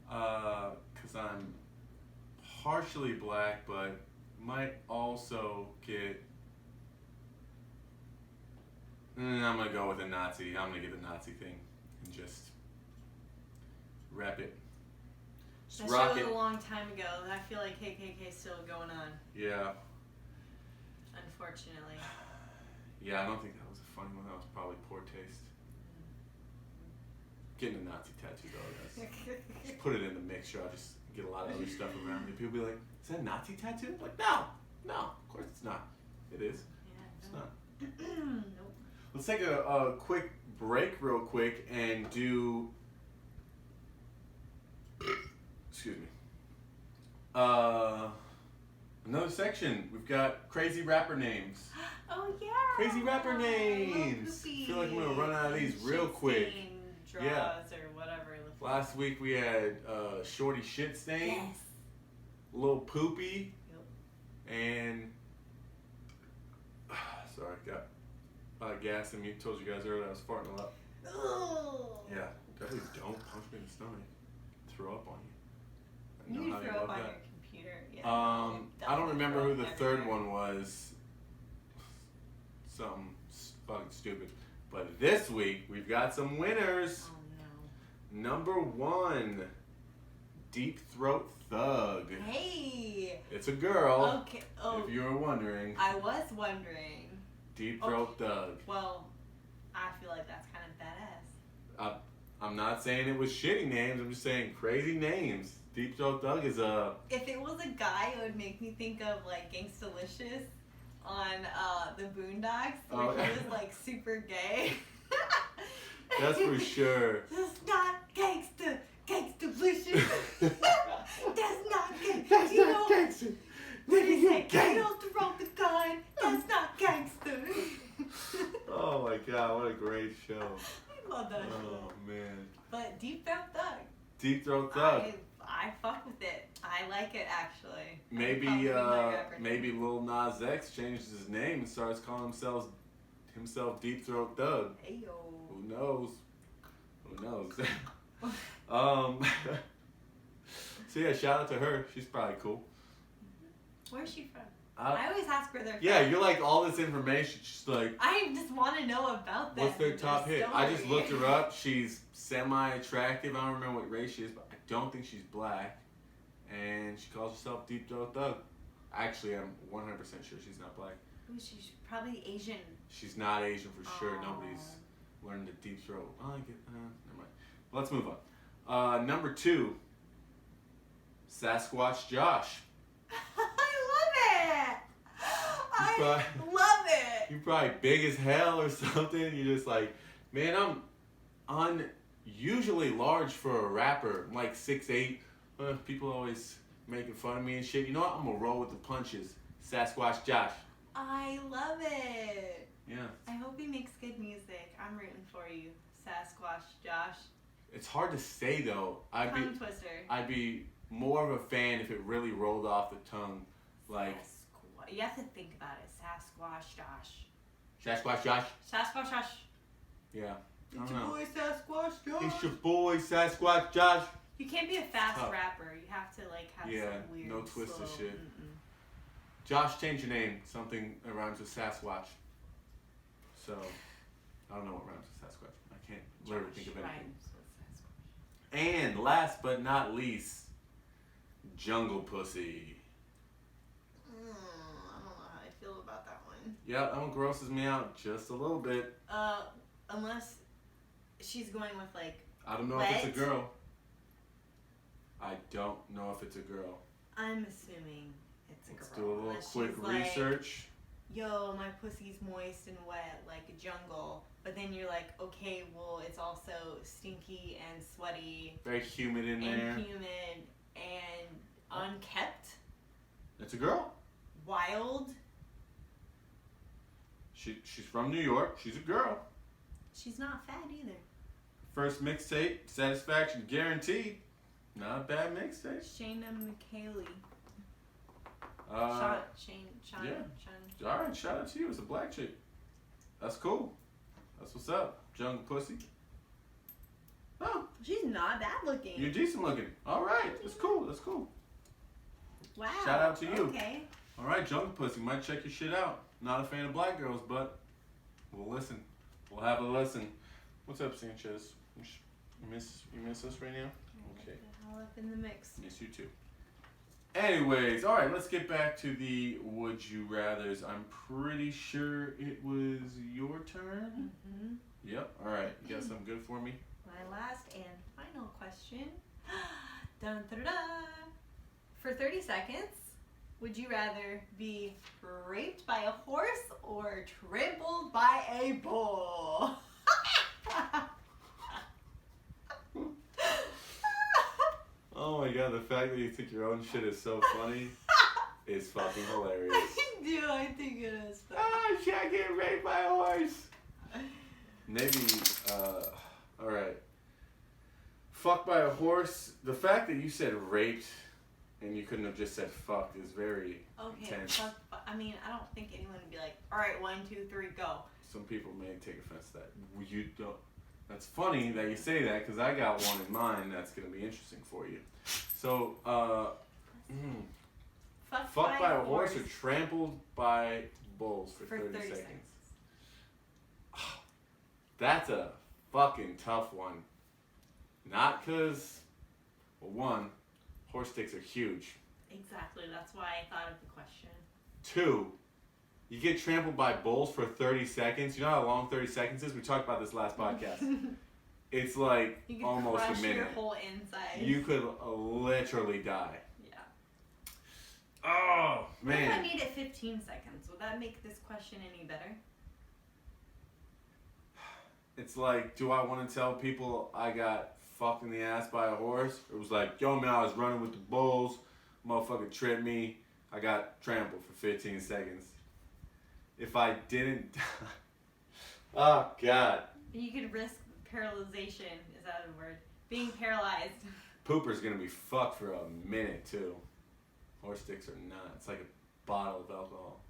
because I'm partially black, but might also get. I'm gonna go with a Nazi. I'm gonna get the Nazi thing and just rep it. Just That rock shit it. was a long time ago. I feel like KKK is still going on, Yeah. unfortunately. Yeah, I don't think that was a funny one. That was probably poor taste. Getting a Nazi tattoo though, that's just put it in the mixture. I'll just get a lot of other stuff around me. People be like, "Is that a Nazi tattoo?" I'm like, no, of course it's not. It is. It's not. Nope. Let's take a quick break, real quick, and do. Excuse me. Another section. We've got crazy rapper names. Oh yeah. Crazy rapper Little names. poopies. Feel like I'm gonna run out of these real quick. Shit-stain Draws Yeah. or whatever. Last week we had Shorty Shit Stain, Yes. Lil Poopy, Yep. and sorry, got gas in me. Told you guys earlier I was farting a lot. Ugh. Yeah, definitely don't punch me in the stomach. Throw up on you. I know You how throw up love on that. your computer. Yeah. I don't Definitely remember throw who up the third everywhere. one was. Something fucking stupid. But this week we've got some winners. Oh Number 1, Deep Throat Thug. no. Hey. It's a girl. Okay. Oh, If you were wondering, I was wondering. Deep Throat Thug. Well, I feel like that's kind of badass. I'm not saying it was shitty names. I'm just saying crazy names. Deep Throat Thug is a. If it was a guy, it would make me think of like Gangstalicious on the Boondocks, where Oh, he yeah. was like super gay. That's for sure. That's not gangsta, gangstalicious. That's not gangsta. That's You not know, gangster. when Nigga, he you said, gay. "Get off the road the gun," that's not gangster. Oh my god, what a great show. I love that Oh show. man. But Deep Throat Thug. Deep Throat Thug. I fuck with it. I like it actually. Maybe Probably my rapper maybe name. Lil Nas X changes his name and starts calling himself Deep Throat Thug. Hey yo. Who knows? Who knows? So yeah, shout out to her. She's probably cool. Where's she from? I always ask where they're Yeah, from. you're like all this information. She's like, I just want to know about them. what's their top hit? I just story. looked her up. She's semi-attractive. I don't remember what race she is, but I don't think she's black. And she calls herself Deep Throat Thug. Actually, I'm 100% sure she's not black. Ooh, she's probably Asian. She's not Asian for sure. Oh. Nobody's learned the deep throat. Oh, I get. Never mind. Let's move on. Number 2, Sasquatch Josh. I love it. I probably- love it. You're probably big as hell or something. You're just like, man, I'm unusually large for a rapper. I'm like 6'8". People always making fun of me and shit. You know what? I'm gonna roll with the punches. Sasquatch Josh. I love it. Yeah. I hope he makes good music. I'm rooting for you, Sasquatch Josh. It's hard to say though. Tongue twister. I'd be more of a fan if it really rolled off the tongue. Like You have to think about it. Sasquatch Josh. Sasquatch Josh. Sasquatch Josh. Yeah. I It's don't your know. boy Sasquatch Josh. It's your boy Sasquatch Josh. You can't be a fast Tough. rapper. You have to like have Yeah, some weird, no twisted slow, shit. mm-mm. Josh, change your name. Something that rhymes with Sasquatch. So, I don't know what rhymes with Sasquatch. I can't literally Josh think of anything. rhymes with Sasquatch. And last but not least, Jungle Pussy. I don't know how I feel about that one. Yeah, that one grosses me out just a little bit. Unless she's going with like, I don't know if it's What? a girl. I don't know if it's a girl. I'm assuming it's a Let's girl. do a little Unless quick she's like, research. Yo, my pussy's moist and wet like a jungle. But then you're like, okay, well, it's also stinky and sweaty Very humid in and there. humid and unkept, It's a girl. wild. She's from New York. She's a girl. She's not fat either. First mixtape, Satisfaction Guaranteed. Not a bad mixtape. Shayna McKaylee. Shane. yeah. All right, shout out to you. It's a black chick. That's cool. That's what's up, Jungle Pussy. Oh, She's not bad looking. you're decent looking. All right, that's cool. That's cool. Wow. Shout out to you. Okay. All right, Jungle Pussy. Might check your shit out. Not a fan of black girls, but we'll listen. We'll have a listen. What's up, Sanchez? You miss us right now? Okay. All up in the mix. Miss you too. Anyways, all right, let's get back to the Would You Rathers. I'm pretty sure it was your turn. Mm-hmm. Yep. All right. You got something good for me? My last and final question. Dun, dun, dun, dun. For 30 seconds, would you rather be raped by a horse or trampled by a bull? Oh my god, God, the fact that you think your own shit is so funny is fucking hilarious. I think it is funny. Ah, shit, I get raped by a horse. Maybe, alright. Fucked by a horse. The fact that you said raped and you couldn't have just said fucked is very intense. I mean, I don't think anyone would be like, alright, 1, 2, 3, go. Some people may take offense to that. You don't. That's funny that you say that because I got one in mind that's going to be interesting for you. So, fucked by a horse or trampled by bulls for 30 seconds. That's a fucking tough one. Not because, well, one, horse dicks are huge. Exactly, that's why I thought of the question. 2, you get trampled by bulls for 30 seconds. You know how long 30 seconds is? We talked about this last podcast. It's like you could almost a crush minute. your whole inside. You could literally die. Yeah. Oh, man. What if I made it 15 seconds? Would that make this question any better? It's like, do I want to tell people I got fucked in the ass by a horse? It was like, yo, man, I was running with the bulls. Motherfucker tripped me. I got trampled for 15 seconds. If I didn't die. Oh, God. You could risk paralyzation. Is that a word? Being paralyzed. Pooper's going to be fucked for a minute, too. Horse dicks are not. It's like a bottle of alcohol.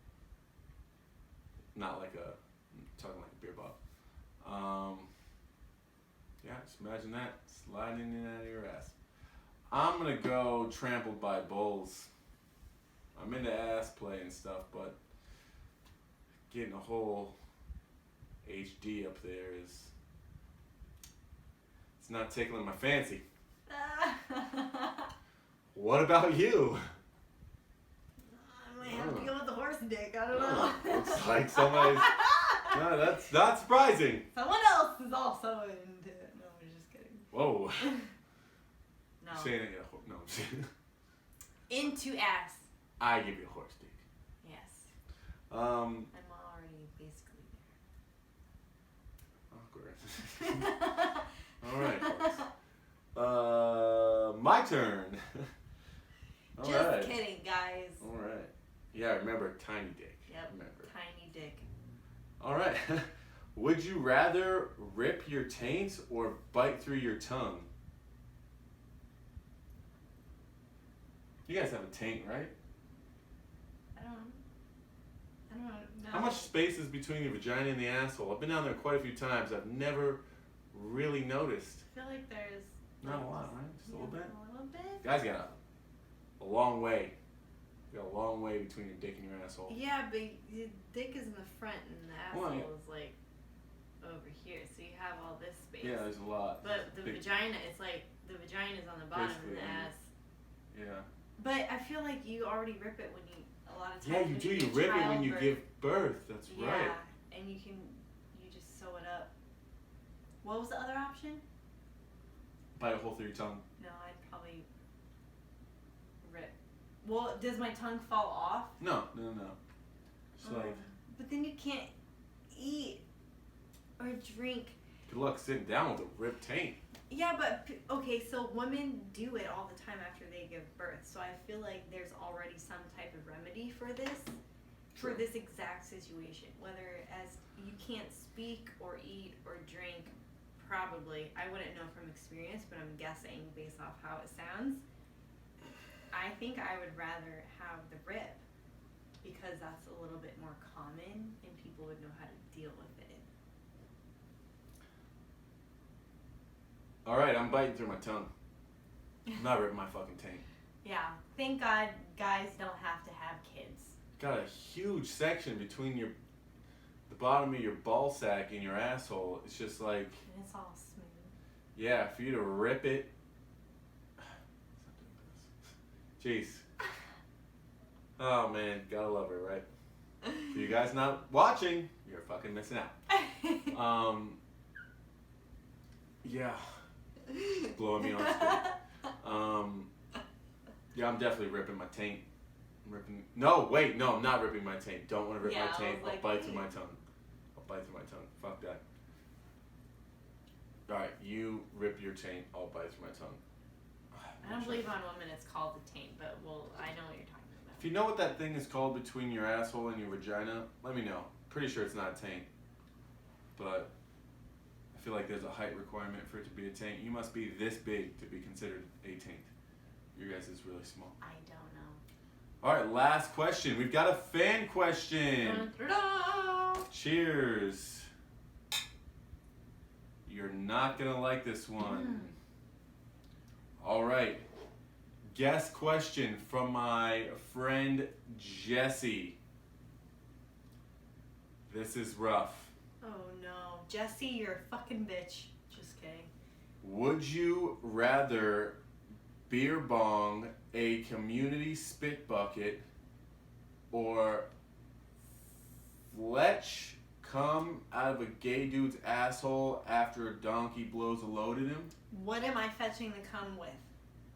Not like I'm talking like a beer bottle. Yeah, just imagine that sliding in and out of your ass. I'm gonna go trampled by bulls. I'm into ass play and stuff, but getting a whole HD up there it's not tickling my fancy. What about you? I might have to go with the horse dick. I don't know. Looks like somebody's. No, that's not surprising. Someone else is also into it. No, I'm just kidding. Whoa. No. Saying it, yeah, no, I'm saying. Into ass. I give you a horse dick. Yes. Um. I'm already basically Awkward. All right, folks. My turn. All just right. kidding, guys. All right. Yeah, remember tiny dick. Yep. Remember. Tiny dick. All right. Would you rather rip your taint or bite through your tongue? You guys have a taint, right? I don't know. How much space is between your vagina and the asshole? I've been down there quite a few times. I've never really noticed. I feel like there's Not a lot, right? Just a little bit? A little bit. Guys got a long way. You got a long way between your dick and your asshole. Yeah, but your dick is in the front and the asshole Well, yeah. is like over here, so you have all this space. Yeah, there's a lot. But the Big- vagina, it's like the vagina is on the bottom Basically, and the yeah. ass. Yeah. But I feel like you already rip it when you a lot of times. Yeah, you when do. You get rip it when you childbirth. give birth. That's Yeah, right. and you just sew it up. What was the other option? Bite a hole through your tongue. No, I'd probably rip. Well, does my tongue fall off? No. It's Oh. like, But then you can't eat or drink. good luck sitting down with a ripped taint. Yeah, but okay, so women do it all the time after they give birth. So I feel like there's already some type of remedy for this, for Sure. this exact situation. Whether as you can't speak or eat or drink, probably. I wouldn't know from experience, but I'm guessing based off how it sounds. I think I would rather have the rip because that's a little bit more common and people would know how to deal with it. All right, I'm biting through my tongue. I'm not ripping my fucking taint. Yeah, thank God guys don't have to have kids. Got a huge section between the bottom of your ball sack and your asshole. It's just like, And it's all smooth. yeah, for you to rip it. Jeez. Oh man, gotta love her, right? For you guys not watching, you're fucking missing out. Yeah. Blowing me on spit. Yeah, I'm definitely ripping my taint. No, I'm not ripping my taint. Don't want to rip Yeah, my I taint. was I'll like, bite through wait. my tongue. Fuck that. Alright, you rip your taint. I'll bite through my tongue. I don't believe on women it's called the taint, but I know what you're talking about. If you know what that thing is called between your asshole and your vagina, let me know. Pretty sure it's not a taint. But I feel like there's a height requirement for it to be a taint. You must be this big to be considered a taint. Your guys is really small. I don't know. All right, last question. We've got a fan question. Cheers. You're not going to like this one. All right. Guest question from my friend Jesse. This is rough. Oh no. Jesse, you're a fucking bitch. Just kidding. Would you rather beer bong a community spit bucket or Fletch come out of a gay dude's asshole after a donkey blows a load at him? What am I fetching the cum with?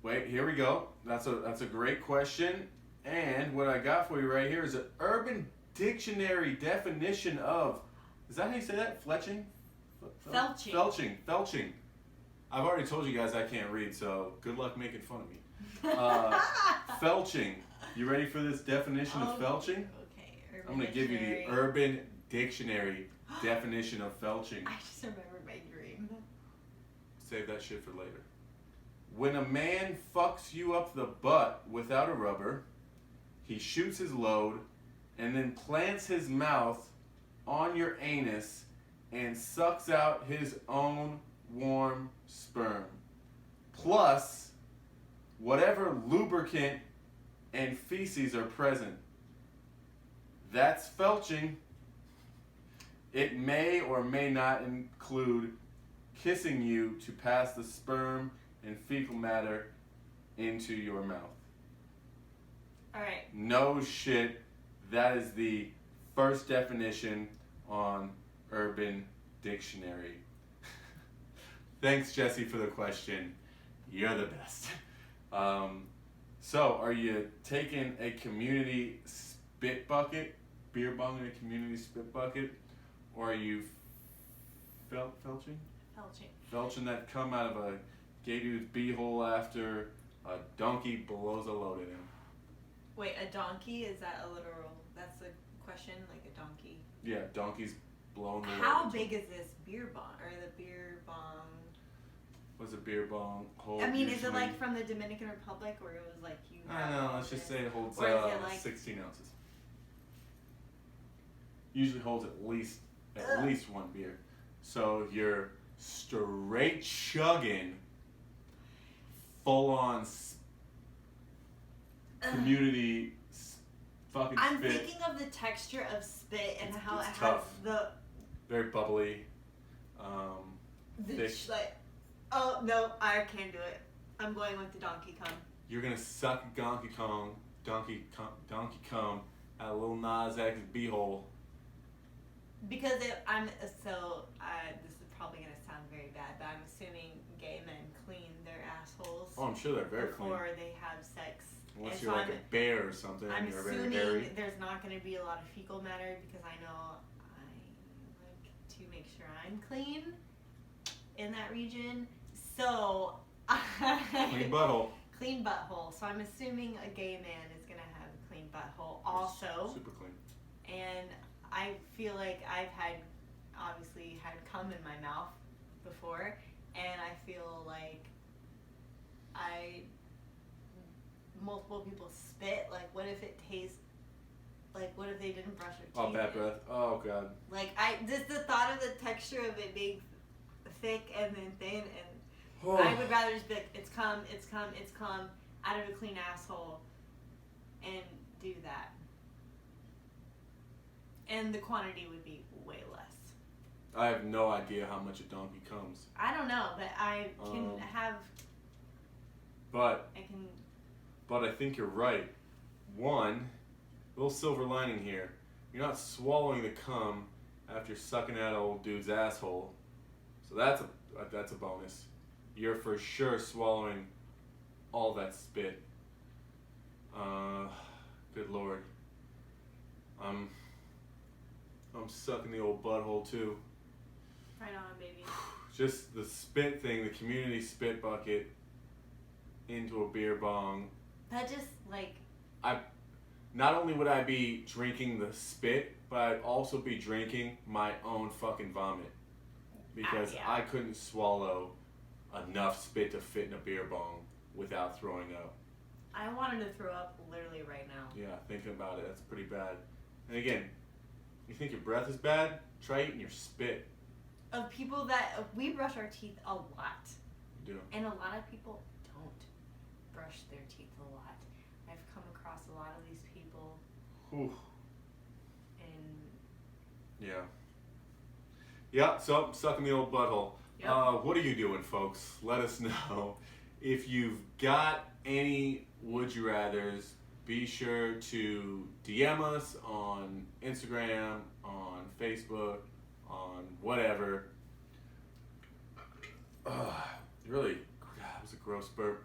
Wait, here we go. That's a great question. And what I got for you right here is an Urban Dictionary definition of, is that how you say that? Fletching? Felching. Felching. I've already told you guys I can't read, so good luck making fun of me. Felching. You ready for this definition of felching? Okay. I'm going to give you the Urban Dictionary definition of felching. I just remembered my dream. Save that shit for later. When a man fucks you up the butt without a rubber, he shoots his load and then plants his mouth on your anus and sucks out his own warm sperm. Plus, whatever lubricant and feces are present. That's felching. It may or may not include kissing you to pass the sperm and fecal matter into your mouth. Alright. No shit. That is the first definition on Urban Dictionary. Thanks, Jesse, for the question. You're the best. So, are you taking a community spit bucket, beer bong in a community spit bucket, or are you felching? Felching that come out of a gay dude's beehole after a donkey blows a load at him. Wait, a donkey? Is that a literal? That's the question? Like a donkey? Yeah, donkeys blowing the load. How big is this beer bong? Or the beer bong? What's a beer bong hold? I mean, is it usually? like from the Dominican Republic where it was like you I have don't know, all let's just this? say it holds Or is it like 16 ounces. Usually holds at least one beer. So you're straight chugging, full on community fucking I'm spit. thinking of the texture of spit and how it's it has tough. the Very bubbly. Thick. like. Oh no, I can't do it. I'm going with the donkey cum. You're gonna suck Donkey Kong at Lil Nas X's beehole. Because this is probably gonna sound very bad, but I'm assuming gay men clean their assholes Oh, I'm sure they're very clean. before they have sex. Unless And you're so like a bear or something. I'm you're very assuming hairy. there's not going to be a lot of fecal matter because I know I like to make sure I'm clean in that region. So Clean butthole. Clean butthole. So I'm assuming a gay man is going to have a clean butthole also. Super clean. And I feel like I've obviously had cum in my mouth before, and I feel like multiple people spit. Like, what if it tastes like? What if they didn't brush their teeth? Oh, bad breath. Oh, God. Like, just the thought of the texture of it being thick and then thin, and I would rather just be like, it's cum out of a clean asshole, and do that. And the quantity would be way less. I have no idea how much a donkey comes. I don't know, but I can But I can. But I think you're right. One, little silver lining here. You're not swallowing the cum after sucking out an old dude's asshole. So that's a bonus. You're for sure swallowing all that spit. Good Lord. I'm sucking the old butthole too. Right on, baby. Just the spit thing, the community spit bucket. into a beer bong, That just like not only would I be drinking the spit, but I'd also be drinking my own fucking vomit. Because yeah. I couldn't swallow enough spit to fit in a beer bong without throwing up. I wanted to throw up literally right now. Yeah, thinking about it, that's pretty bad. And again, you think your breath is bad? Try eating your spit. Of people that we brush our teeth a lot, You do. and a lot of people don't brush their teeth a lot. I've come across a lot of these people, Whew. and Yeah. Yeah, so sucking the old butthole. Yep. What are you doing, folks? Let us know. If you've got any would you rathers, be sure to DM us on Instagram, on Facebook, on whatever. Really, that was a gross burp.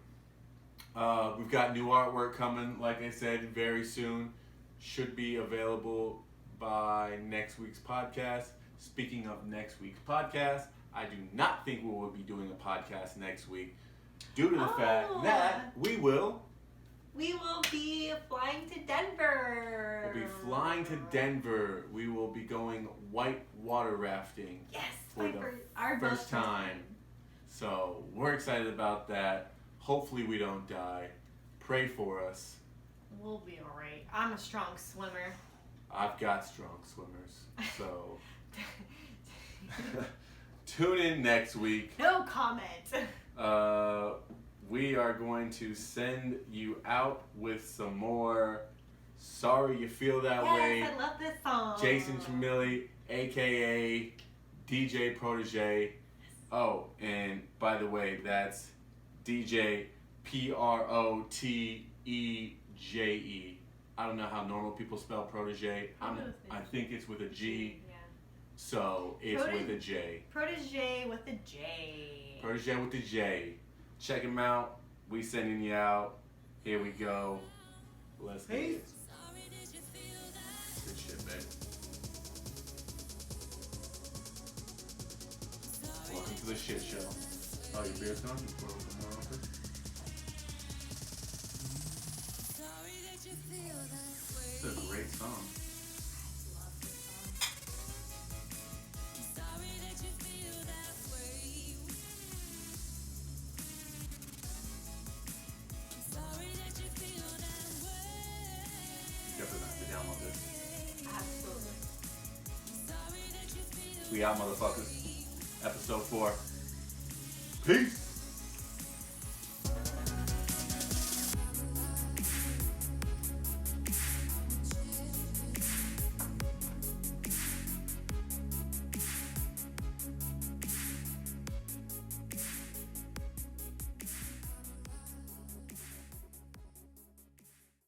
We've got new artwork coming, like I said, very soon. Should be available by next week's podcast. Speaking of next week's podcast, I do not think we will be doing a podcast next week due to the fact that we will we will be flying to Denver. be flying to Denver. We will be going white water rafting Yes, for the our first time. So we're excited about that. Hopefully we don't die. Pray for us. We'll be alright. I'm a strong swimmer. I've got strong swimmers. So tune in next week. No comment. We are going to send you out with some more Sorry You Feel That Way. Yes, I love this song. Jason Chamilli, aka DJ Protege. Oh, and by the way, that's DJ Proteje. I don't know how normal people spell protege. I think it's with a G, Yeah. so it's with a J. Protege with a J. Protege with a J. Check him out. We sending you out. Here we go. Let's get it. Sorry that you feel that. Good shit, babe. Welcome to the shit show. Oh, your beer's gone? You pour a little more over? Sorry that you feel that way. It's a great song. Love this song. Sorry that you feel that way. Sorry that you feel that way. Definitely have to download this. Absolutely. Sorry that you feel We out, motherfuckers. Episode 4. Peace.